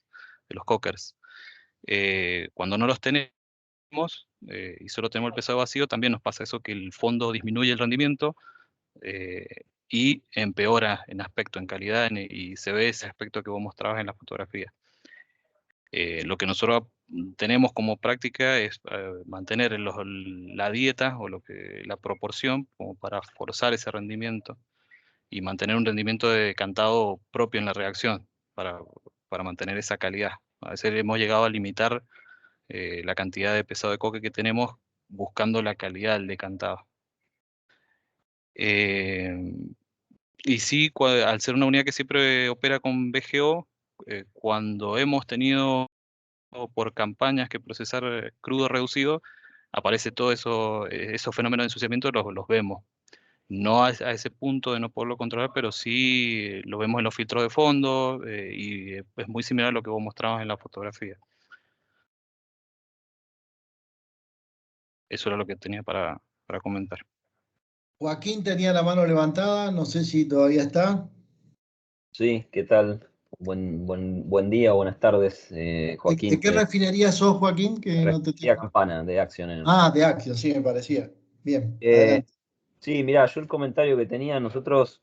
Cuando no los tenemos y solo tenemos el pesado vacío, también nos pasa eso, que el fondo disminuye el rendimiento y empeora en aspecto, en calidad, y se ve ese aspecto que vos mostrabas en la fotografía. Lo que nosotros tenemos como práctica es mantener la dieta o la proporción como para forzar ese rendimiento y mantener un rendimiento de decantado propio en la reacción para mantener esa calidad. A veces hemos llegado a limitar la cantidad de pesado de coque que tenemos buscando la calidad del decantado. Y sí, al ser una unidad que siempre opera con VGO, cuando hemos tenido por campañas que procesar crudo reducido, aparece todo eso, esos fenómenos de ensuciamiento los vemos. No a ese punto de no poderlo controlar, pero sí lo vemos en los filtros de fondo y es muy similar a lo que vos mostrabas en la fotografía. Eso era lo que tenía para comentar. Joaquín tenía la mano levantada, no sé si todavía está. Sí, ¿qué tal? Buen día, buenas tardes, Joaquín. ¿De qué refinería sos, Joaquín? Que no te Refinería tengo. Campana, de Action Energy. Ah, de Action, sí, me parecía. Bien, Eh, adelante. sí, mirá, yo el comentario que tenía, nosotros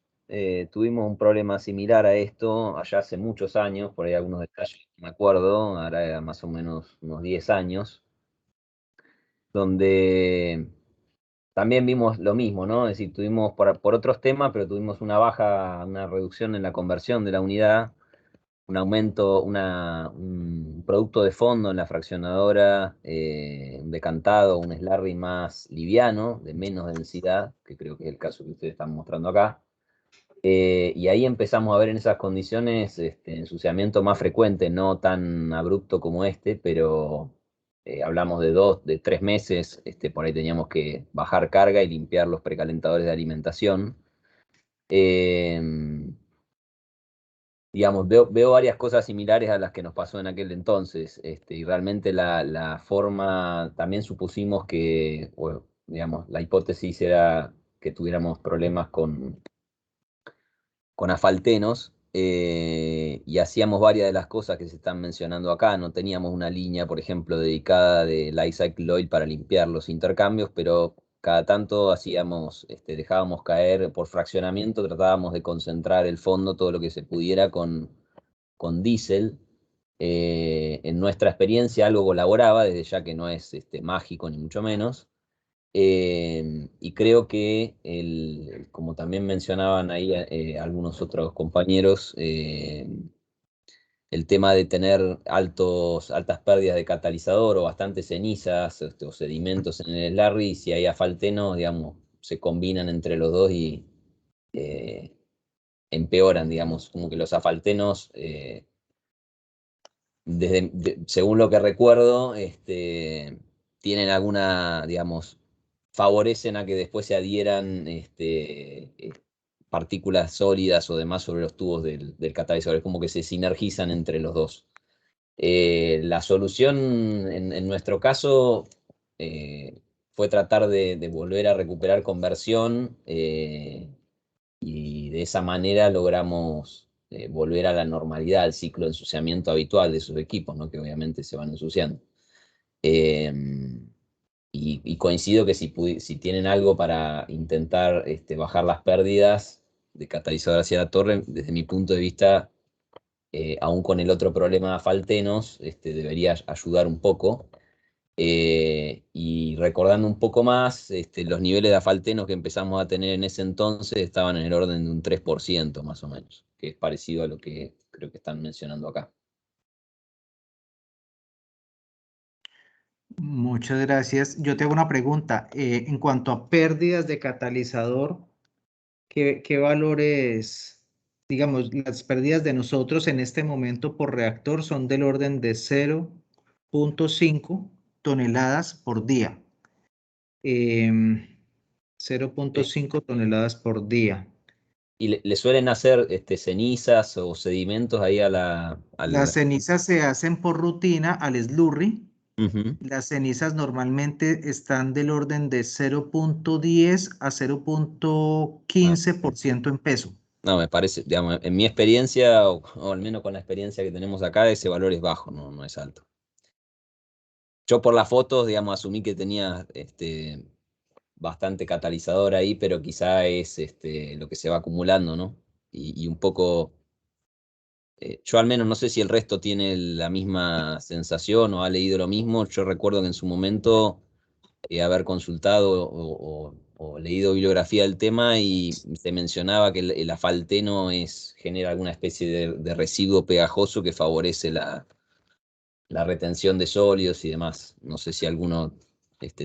tuvimos un problema similar a esto allá hace muchos años, por ahí algunos detalles no me acuerdo, ahora era más o menos unos 10 años, donde también vimos lo mismo, ¿no? Es decir, tuvimos por otros temas, pero tuvimos una baja, una reducción en la conversión de la unidad, un aumento, un producto de fondo en la fraccionadora, un decantado, un slurry más liviano, de menos densidad, que creo que es el caso que ustedes están mostrando acá. Y ahí empezamos a ver en esas condiciones ensuciamiento más frecuente, no tan abrupto como este, pero hablamos de 2, de 3 meses, por ahí teníamos que bajar carga y limpiar los precalentadores de alimentación. Digamos, veo varias cosas similares a las que nos pasó en aquel entonces, y realmente la forma, también supusimos que, o, digamos, la hipótesis era que tuviéramos problemas con afaltenos, y hacíamos varias de las cosas que se están mencionando acá. No teníamos una línea, por ejemplo, dedicada de Life Cycle Oil para limpiar los intercambios, pero cada tanto hacíamos, dejábamos caer por fraccionamiento, tratábamos de concentrar el fondo todo lo que se pudiera con diésel. En nuestra experiencia algo colaboraba, desde ya que no es mágico ni mucho menos. Y creo que, como también mencionaban ahí algunos otros compañeros, el tema de tener altas pérdidas de catalizador o bastantes cenizas o sedimentos en el Slurry, si hay afalteno, digamos, se combinan entre los dos y empeoran, digamos, como que los afaltenos, según lo que recuerdo, tienen alguna, digamos, favorecen a que después se adhieran partículas sólidas o demás sobre los tubos del catalizador. Es como que se sinergizan entre los dos. La solución en nuestro caso fue tratar de volver a recuperar conversión, y de esa manera logramos volver a la normalidad, al ciclo de ensuciamiento habitual de esos equipos, ¿no? Que obviamente se van ensuciando. Y coincido que si tienen algo para intentar bajar las pérdidas de catalizador hacia la torre, desde mi punto de vista, aún con el otro problema de afaltenos, debería ayudar un poco. Y recordando un poco más, los niveles de afaltenos que empezamos a tener en ese entonces estaban en el orden de un 3% más o menos, que es parecido a lo que creo que están mencionando acá. Muchas gracias. Yo te hago una pregunta. En cuanto a pérdidas de catalizador, ¿qué valores, digamos, las pérdidas de nosotros en este momento por reactor son del orden de 0.5 toneladas por día? 0.5 toneladas por día. ¿Y le suelen hacer cenizas o sedimentos ahí a Las cenizas se hacen por rutina al slurry. Ujú. Las cenizas normalmente están del orden de 0.10 a 0.15% en peso. No, me parece, digamos, en mi experiencia, o al menos con la experiencia que tenemos acá, ese valor es bajo, no es alto. Yo por las fotos, digamos, asumí que tenía bastante catalizador ahí, pero quizá es lo que se va acumulando, ¿no? Y un poco, yo al menos no sé si el resto tiene la misma sensación o ha leído lo mismo. Yo recuerdo que en su momento haber consultado o leído bibliografía del tema y se mencionaba que el afalteno genera alguna especie de residuo pegajoso que favorece la retención de sólidos y demás. No sé si alguno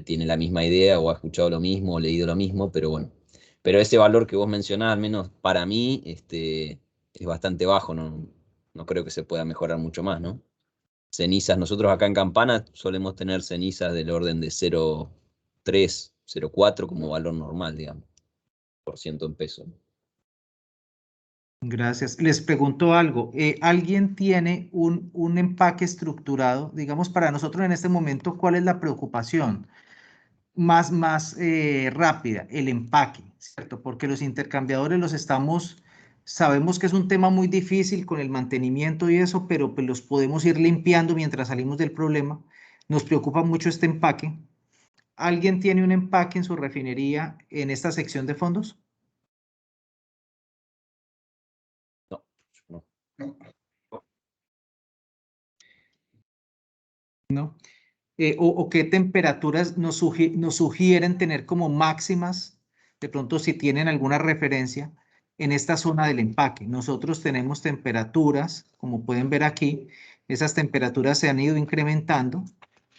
tiene la misma idea o ha escuchado lo mismo o leído lo mismo, pero bueno. Pero ese valor que vos mencionás, al menos para mí, es bastante bajo, no creo que se pueda mejorar mucho más, ¿no? Cenizas, nosotros acá en Campana solemos tener cenizas del orden de 0,3, 0,4 como valor normal, digamos, por ciento en peso. Gracias. Les pregunto algo. ¿Alguien tiene un empaque estructurado? Digamos, para nosotros en este momento, ¿cuál es la preocupación? más rápida, el empaque, ¿cierto? Porque los intercambiadores sabemos que es un tema muy difícil con el mantenimiento y eso, pero pues los podemos ir limpiando mientras salimos del problema. Nos preocupa mucho este empaque. ¿Alguien tiene un empaque en su refinería en esta sección de fondos? No, no. ¿No? O qué temperaturas nos sugieren tener como máximas, de pronto si tienen alguna referencia en esta zona del empaque. Nosotros tenemos temperaturas, como pueden ver aquí, esas temperaturas se han ido incrementando.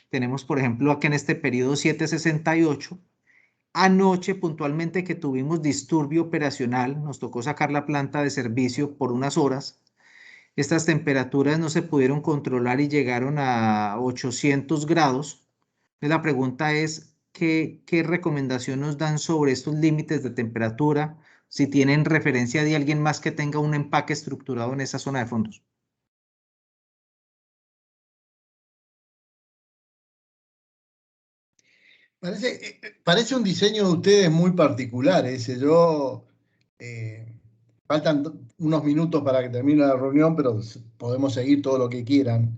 Tenemos, por ejemplo, aquí en este periodo 768. Anoche puntualmente que tuvimos disturbio operacional, nos tocó sacar la planta de servicio por unas horas. Estas temperaturas no se pudieron controlar y llegaron a 800 grados. La pregunta es, ¿qué recomendación nos dan sobre estos límites de temperatura? Si tienen referencia de alguien más que tenga un empaque estructurado en esa zona de fondos. Parece un diseño de ustedes muy particular ese. Faltan unos minutos para que termine la reunión, pero podemos seguir todo lo que quieran.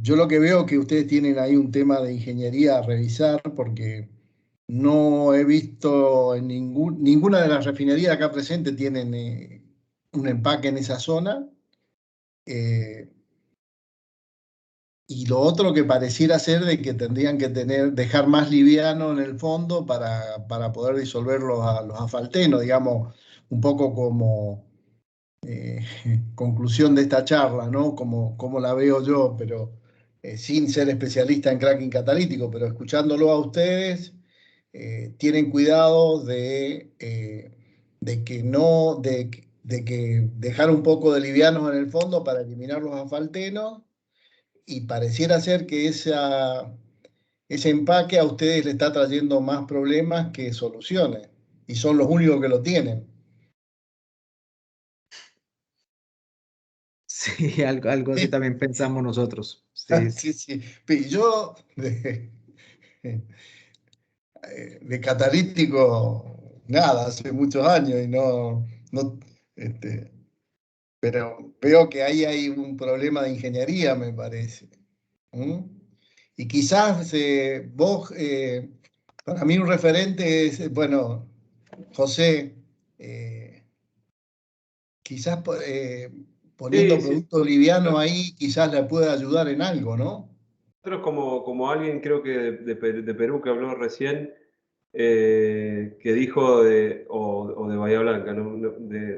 Yo lo que veo que ustedes tienen ahí un tema de ingeniería a revisar, porque no he visto en ninguna de las refinerías acá presentes tienen un empaque en esa zona. Y lo otro que pareciera ser de que tendrían que dejar más liviano en el fondo para poder disolver los asfaltenos, digamos, un poco como conclusión de esta charla, ¿no? Como la veo yo, pero sin ser especialista en cracking catalítico, pero escuchándolo a ustedes, tienen cuidado de que no, de que dejar un poco de livianos en el fondo para eliminar los asfaltenos, y pareciera ser que ese empaque a ustedes le está trayendo más problemas que soluciones, y son los únicos que lo tienen. Sí, algo así también pensamos nosotros. Sí, Sí, sí. Yo de catalítico, nada, hace muchos años y no pero veo que ahí hay un problema de ingeniería, me parece. ¿Mm? Y quizás vos, para mí un referente es, bueno, José, quizás poniendo Sí, sí. producto liviano ahí, quizás le pueda ayudar en algo, ¿no? Nosotros como alguien creo que de Perú que habló recién, que dijo o de Bahía Blanca,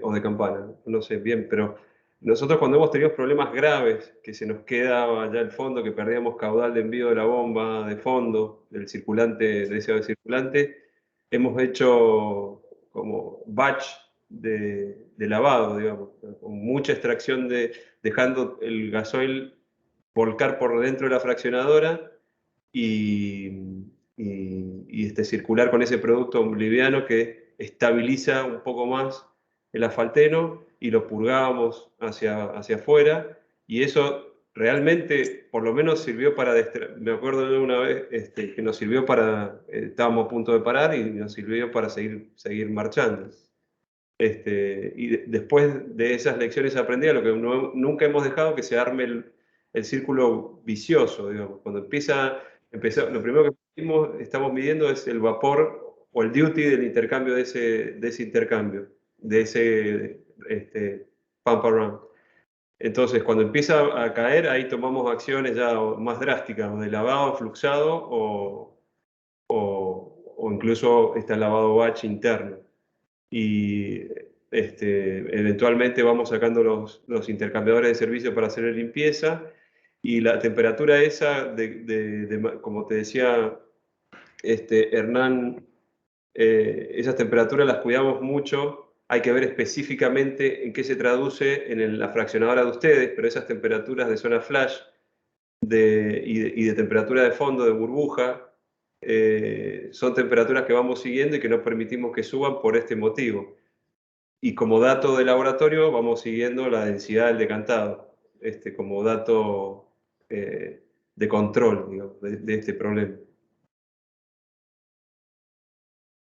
o de Campana, no sé bien, pero nosotros cuando hemos tenido problemas graves, que se nos quedaba ya el fondo, que perdíamos caudal de envío de la bomba de fondo, del circulante, de ese circulante, hemos hecho como batch de lavado, digamos, con mucha extracción dejando el gasoil volcar por dentro de la fraccionadora y circular con ese producto liviano que estabiliza un poco más el asfalteno, y lo purgábamos hacia afuera, y eso realmente por lo menos sirvió para, me acuerdo de una vez que nos sirvió para, estábamos a punto de parar y nos sirvió para seguir marchando. Después de esas lecciones aprendidas, lo que nunca hemos dejado que se arme el círculo vicioso, digamos. Cuando lo primero que estamos midiendo es el vapor o el duty del intercambio de ese intercambio, de ese pump around. Entonces, cuando empieza a caer, ahí tomamos acciones ya más drásticas, o de lavado fluxado o incluso está el lavado batch interno. Y eventualmente vamos sacando los intercambiadores de servicio para hacer limpieza, y la temperatura esa, como te decía Hernán, esas temperaturas las cuidamos mucho. Hay que ver específicamente en qué se traduce en la fraccionadora de ustedes, pero esas temperaturas de zona flash y de temperatura de fondo, de burbuja, son temperaturas que vamos siguiendo y que no permitimos que suban por este motivo. Y como dato de laboratorio vamos siguiendo la densidad del decantado, como dato de control, digamos, de este problema.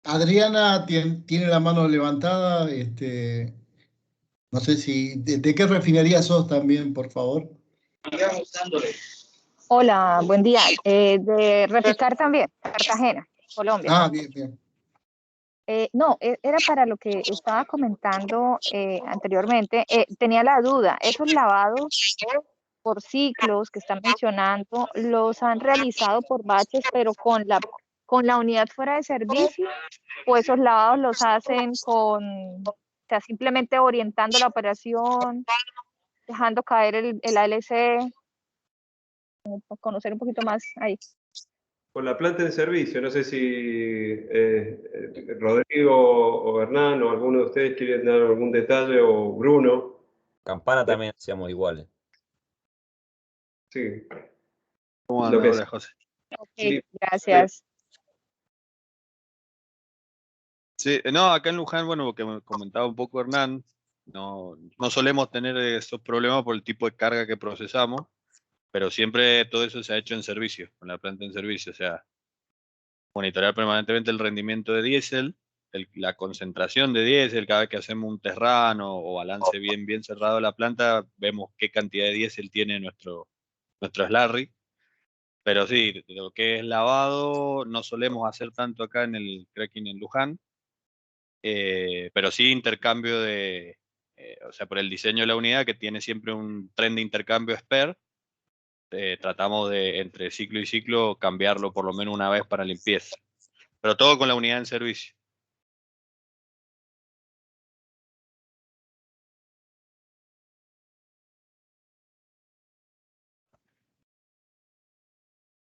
Adriana tiene la mano levantada. No sé si... ¿De qué refinería sos también, por favor? Hola, buen día. De Reficar también, Cartagena, Colombia. Ah, bien, bien. No, era para lo que estaba comentando anteriormente. Tenía la duda, esos lavados por ciclos que están mencionando, ¿los han realizado por baches, pero con la unidad fuera de servicio? ¿O esos lavados los hacen o sea, simplemente orientando la operación, dejando caer el ALC? Conocer un poquito más ahí. Con la planta en servicio, no sé si Rodrigo o Hernán o alguno de ustedes quieren dar algún detalle, o Bruno. Campana también hacíamos iguales. Sí. ¿Cómo Lo anda? que Hola, es. José. Ok, Sí. gracias. Sí, no, acá en Luján, bueno, que me comentaba un poco Hernán, no solemos tener esos problemas por el tipo de carga que procesamos, pero siempre todo eso se ha hecho en servicio, con la planta en servicio, o sea, monitorear permanentemente el rendimiento de diésel, la concentración de diésel, cada vez que hacemos un terrano o balance bien cerrado de la planta, vemos qué cantidad de diésel tiene nuestro slurry. Pero sí, lo que es lavado no solemos hacer tanto acá en el cracking en Luján, pero sí intercambio o sea, por el diseño de la unidad, que tiene siempre un tren de intercambio spare, tratamos de entre ciclo y ciclo cambiarlo por lo menos una vez para limpieza. Pero todo con la unidad en servicio.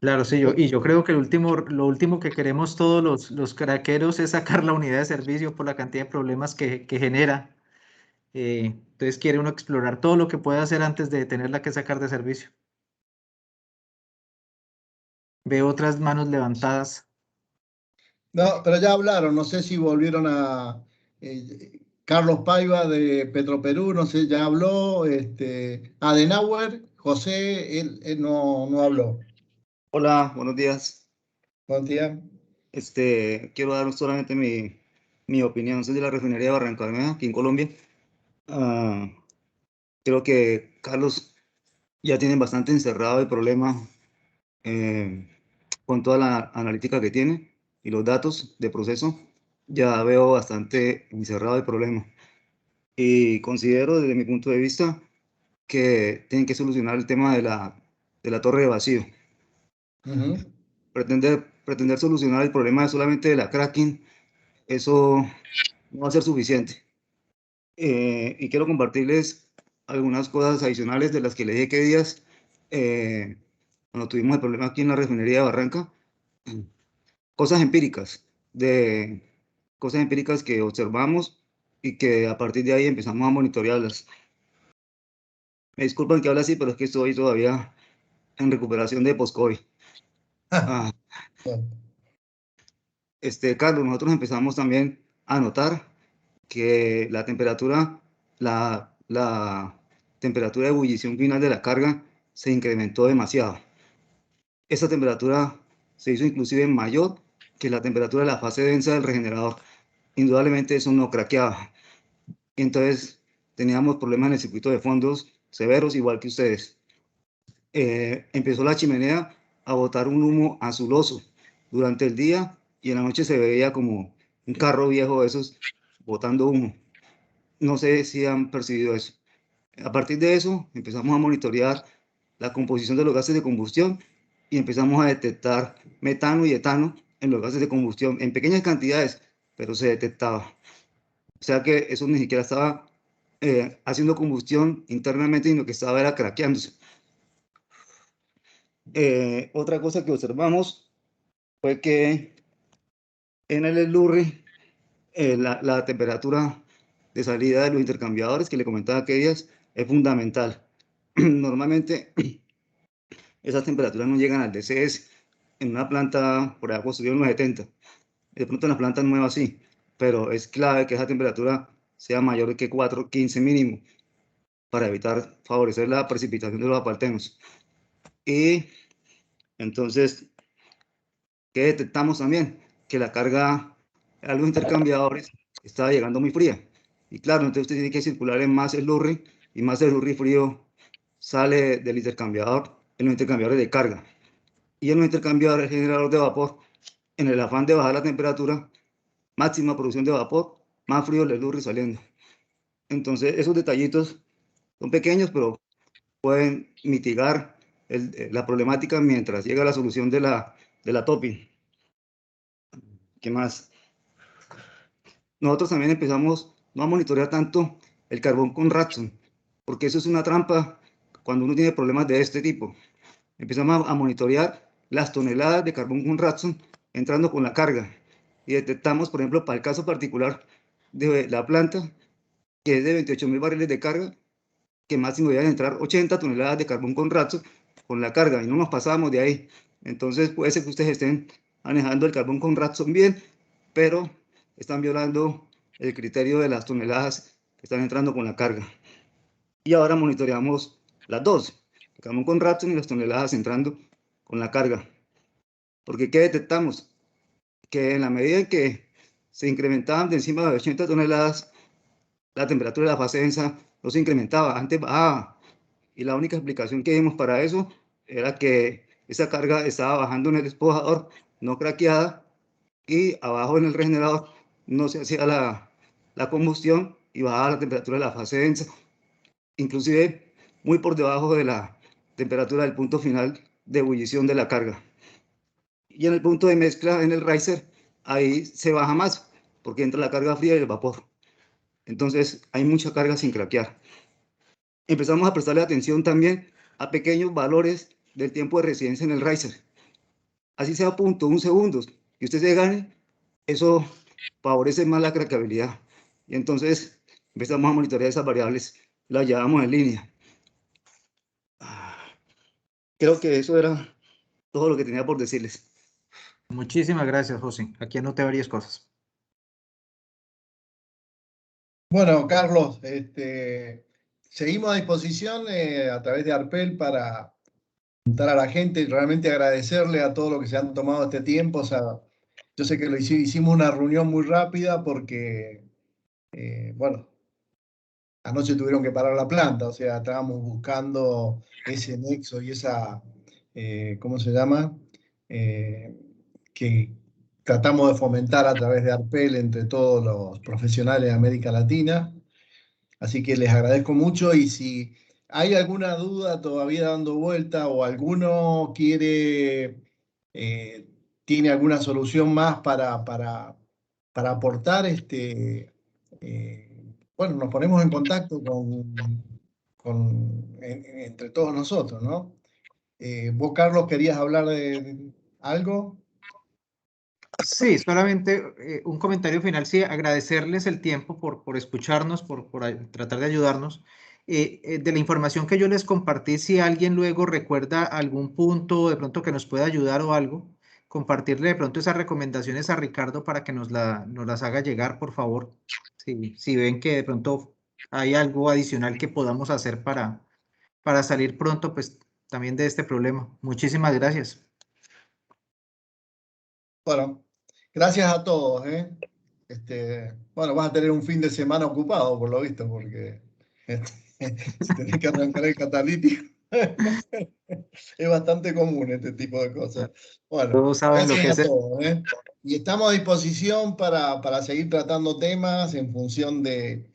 Claro, sí, yo creo que lo último que queremos todos los craqueros es sacar la unidad de servicio por la cantidad de problemas que genera. Entonces quiere uno explorar todo lo que puede hacer antes de tenerla que sacar de servicio. Veo otras manos levantadas. No, pero ya hablaron, no sé si volvieron a... Carlos Paiva de Petroperú, no sé, ya habló. Adenauer, José, él no habló. Hola, buenos días. Buen día. Quiero dar solamente mi opinión. Soy de la refinería de Barrancabermeja, aquí en Colombia. Creo que Carlos ya tiene bastante encerrado el problema con toda la analítica que tiene y los datos de proceso. Ya veo bastante encerrado el problema. Y considero, desde mi punto de vista, que tienen que solucionar el tema de la torre de vacío. Pretender solucionar el problema solamente de la cracking, eso no va a ser suficiente. Y quiero compartirles algunas cosas adicionales de las que le dije que días cuando tuvimos el problema aquí en la refinería de Barranca. Cosas empíricas que observamos y que a partir de ahí empezamos a monitorearlas. Me disculpan que hable así, pero es que estoy todavía en recuperación de post-COVID. Carlos, nosotros empezamos también a notar que la temperatura de ebullición final de la carga se incrementó demasiado. Esa temperatura se hizo inclusive mayor que la temperatura de la fase densa del regenerador. Indudablemente eso no craqueaba. Entonces teníamos problemas en el circuito de fondos severos, igual que ustedes. Empezó la chimenea a botar un humo azuloso durante el día, y en la noche se veía como un carro viejo de esos botando humo. No sé si han percibido eso. A partir de eso empezamos a monitorear la composición de los gases de combustión y empezamos a detectar metano y etano en los gases de combustión en pequeñas cantidades, pero se detectaba. O sea que eso ni siquiera estaba haciendo combustión internamente, sino que estaba era craqueándose. Otra cosa que observamos fue que en el slurry la temperatura de salida de los intercambiadores que le comentaba aquellos es fundamental. Normalmente esas temperaturas no llegan al DCS en una planta por allá construida en los 70. De pronto en las plantas nuevas sí, pero es clave que esa temperatura sea mayor que 415 mínimo para evitar favorecer la precipitación de los apartenos. Y entonces, ¿qué detectamos también? Que la carga a los intercambiadores estaba llegando muy fría. Y claro, entonces usted tiene que circular en más slurry, y más slurry frío sale del intercambiador en los intercambiadores de carga. Y en los intercambiadores generadores de vapor, en el afán de bajar la temperatura, máxima producción de vapor, más frío el slurry saliendo. Entonces, esos detallitos son pequeños, pero pueden mitigar la problemática mientras llega la solución de la topping. ¿Qué más? Nosotros también empezamos no a monitorear tanto el carbón con Raxon, porque eso es una trampa cuando uno tiene problemas de este tipo. Empezamos a monitorear las toneladas de carbón con Raxon entrando con la carga. Y detectamos, por ejemplo, para el caso particular de la planta, que es de 28.000 barriles de carga, que máximo deben entrar 80 toneladas de carbón con Raxon con la carga, y no nos pasamos de ahí. Entonces puede ser que ustedes estén manejando el carbón con Raxon bien, pero están violando el criterio de las toneladas que están entrando con la carga. Y ahora monitoreamos las dos, el carbón con Raxon y las toneladas entrando con la carga. Porque ¿qué detectamos? Que en la medida en que se incrementaban de encima de 80 toneladas, la temperatura de la fase densa no se incrementaba, antes bajaba. Y la única explicación que dimos para eso era que esa carga estaba bajando en el despojador, no craqueada, y abajo en el regenerador no se hacía la combustión y bajaba la temperatura de la fase densa, inclusive muy por debajo de la temperatura del punto final de ebullición de la carga. Y en el punto de mezcla, en el riser, ahí se baja más, porque entra la carga fría y el vapor. Entonces hay mucha carga sin craquear. Empezamos a prestarle atención también a pequeños valores del tiempo de residencia en el riser. Así sea 0.1 segundos, y usted se gane, eso favorece más la craqueabilidad. Y entonces empezamos a monitorear esas variables, las llevamos en línea. Creo que eso era todo lo que tenía por decirles. Muchísimas gracias, José. Aquí anoté varias cosas. Bueno, Carlos, seguimos a disposición a través de Arpel para preguntar a la gente y realmente agradecerle a todos los que se han tomado este tiempo. O sea, yo sé que hicimos una reunión muy rápida porque, bueno, anoche tuvieron que parar la planta, o sea, estábamos buscando ese nexo y esa, ¿cómo se llama? Que tratamos de fomentar a través de Arpel entre todos los profesionales de América Latina. Así que les agradezco mucho, y si hay alguna duda todavía dando vuelta o alguno tiene alguna solución más para aportar, bueno, nos ponemos en contacto entre todos nosotros, ¿no? Vos, Carlos, ¿querías hablar de algo? Sí, solamente un comentario final, sí, agradecerles el tiempo por escucharnos, por tratar de ayudarnos. De la información que yo les compartí, si alguien luego recuerda algún punto de pronto que nos pueda ayudar o algo, compartirle de pronto esas recomendaciones a Ricardo para que nos las haga llegar, por favor. Si ven que de pronto hay algo adicional que podamos hacer para salir pronto, pues también de este problema. Muchísimas gracias. Bueno, gracias a todos, ¿eh? Bueno, vas a tener un fin de semana ocupado, por lo visto, porque si tenés que arrancar el catalítico, es bastante común este tipo de cosas. Bueno, Todos saben lo que gracias es. a todos, ¿eh? Y estamos a disposición para seguir tratando temas en función de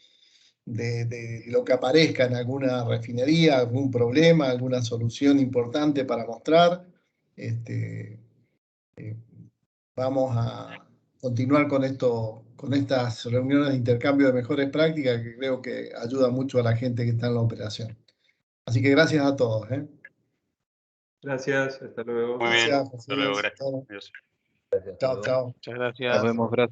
lo que aparezca en alguna refinería, algún problema, alguna solución importante para mostrar. Vamos a continuar con esto, con estas reuniones de intercambio de mejores prácticas, que creo que ayuda mucho a la gente que está en la operación. Así que gracias a todos, ¿eh? Gracias, hasta luego. Muy bien, Gracias, hasta luego, José. gracias. Adiós. Chao, chao. Muchas gracias. Nos vemos, gracias.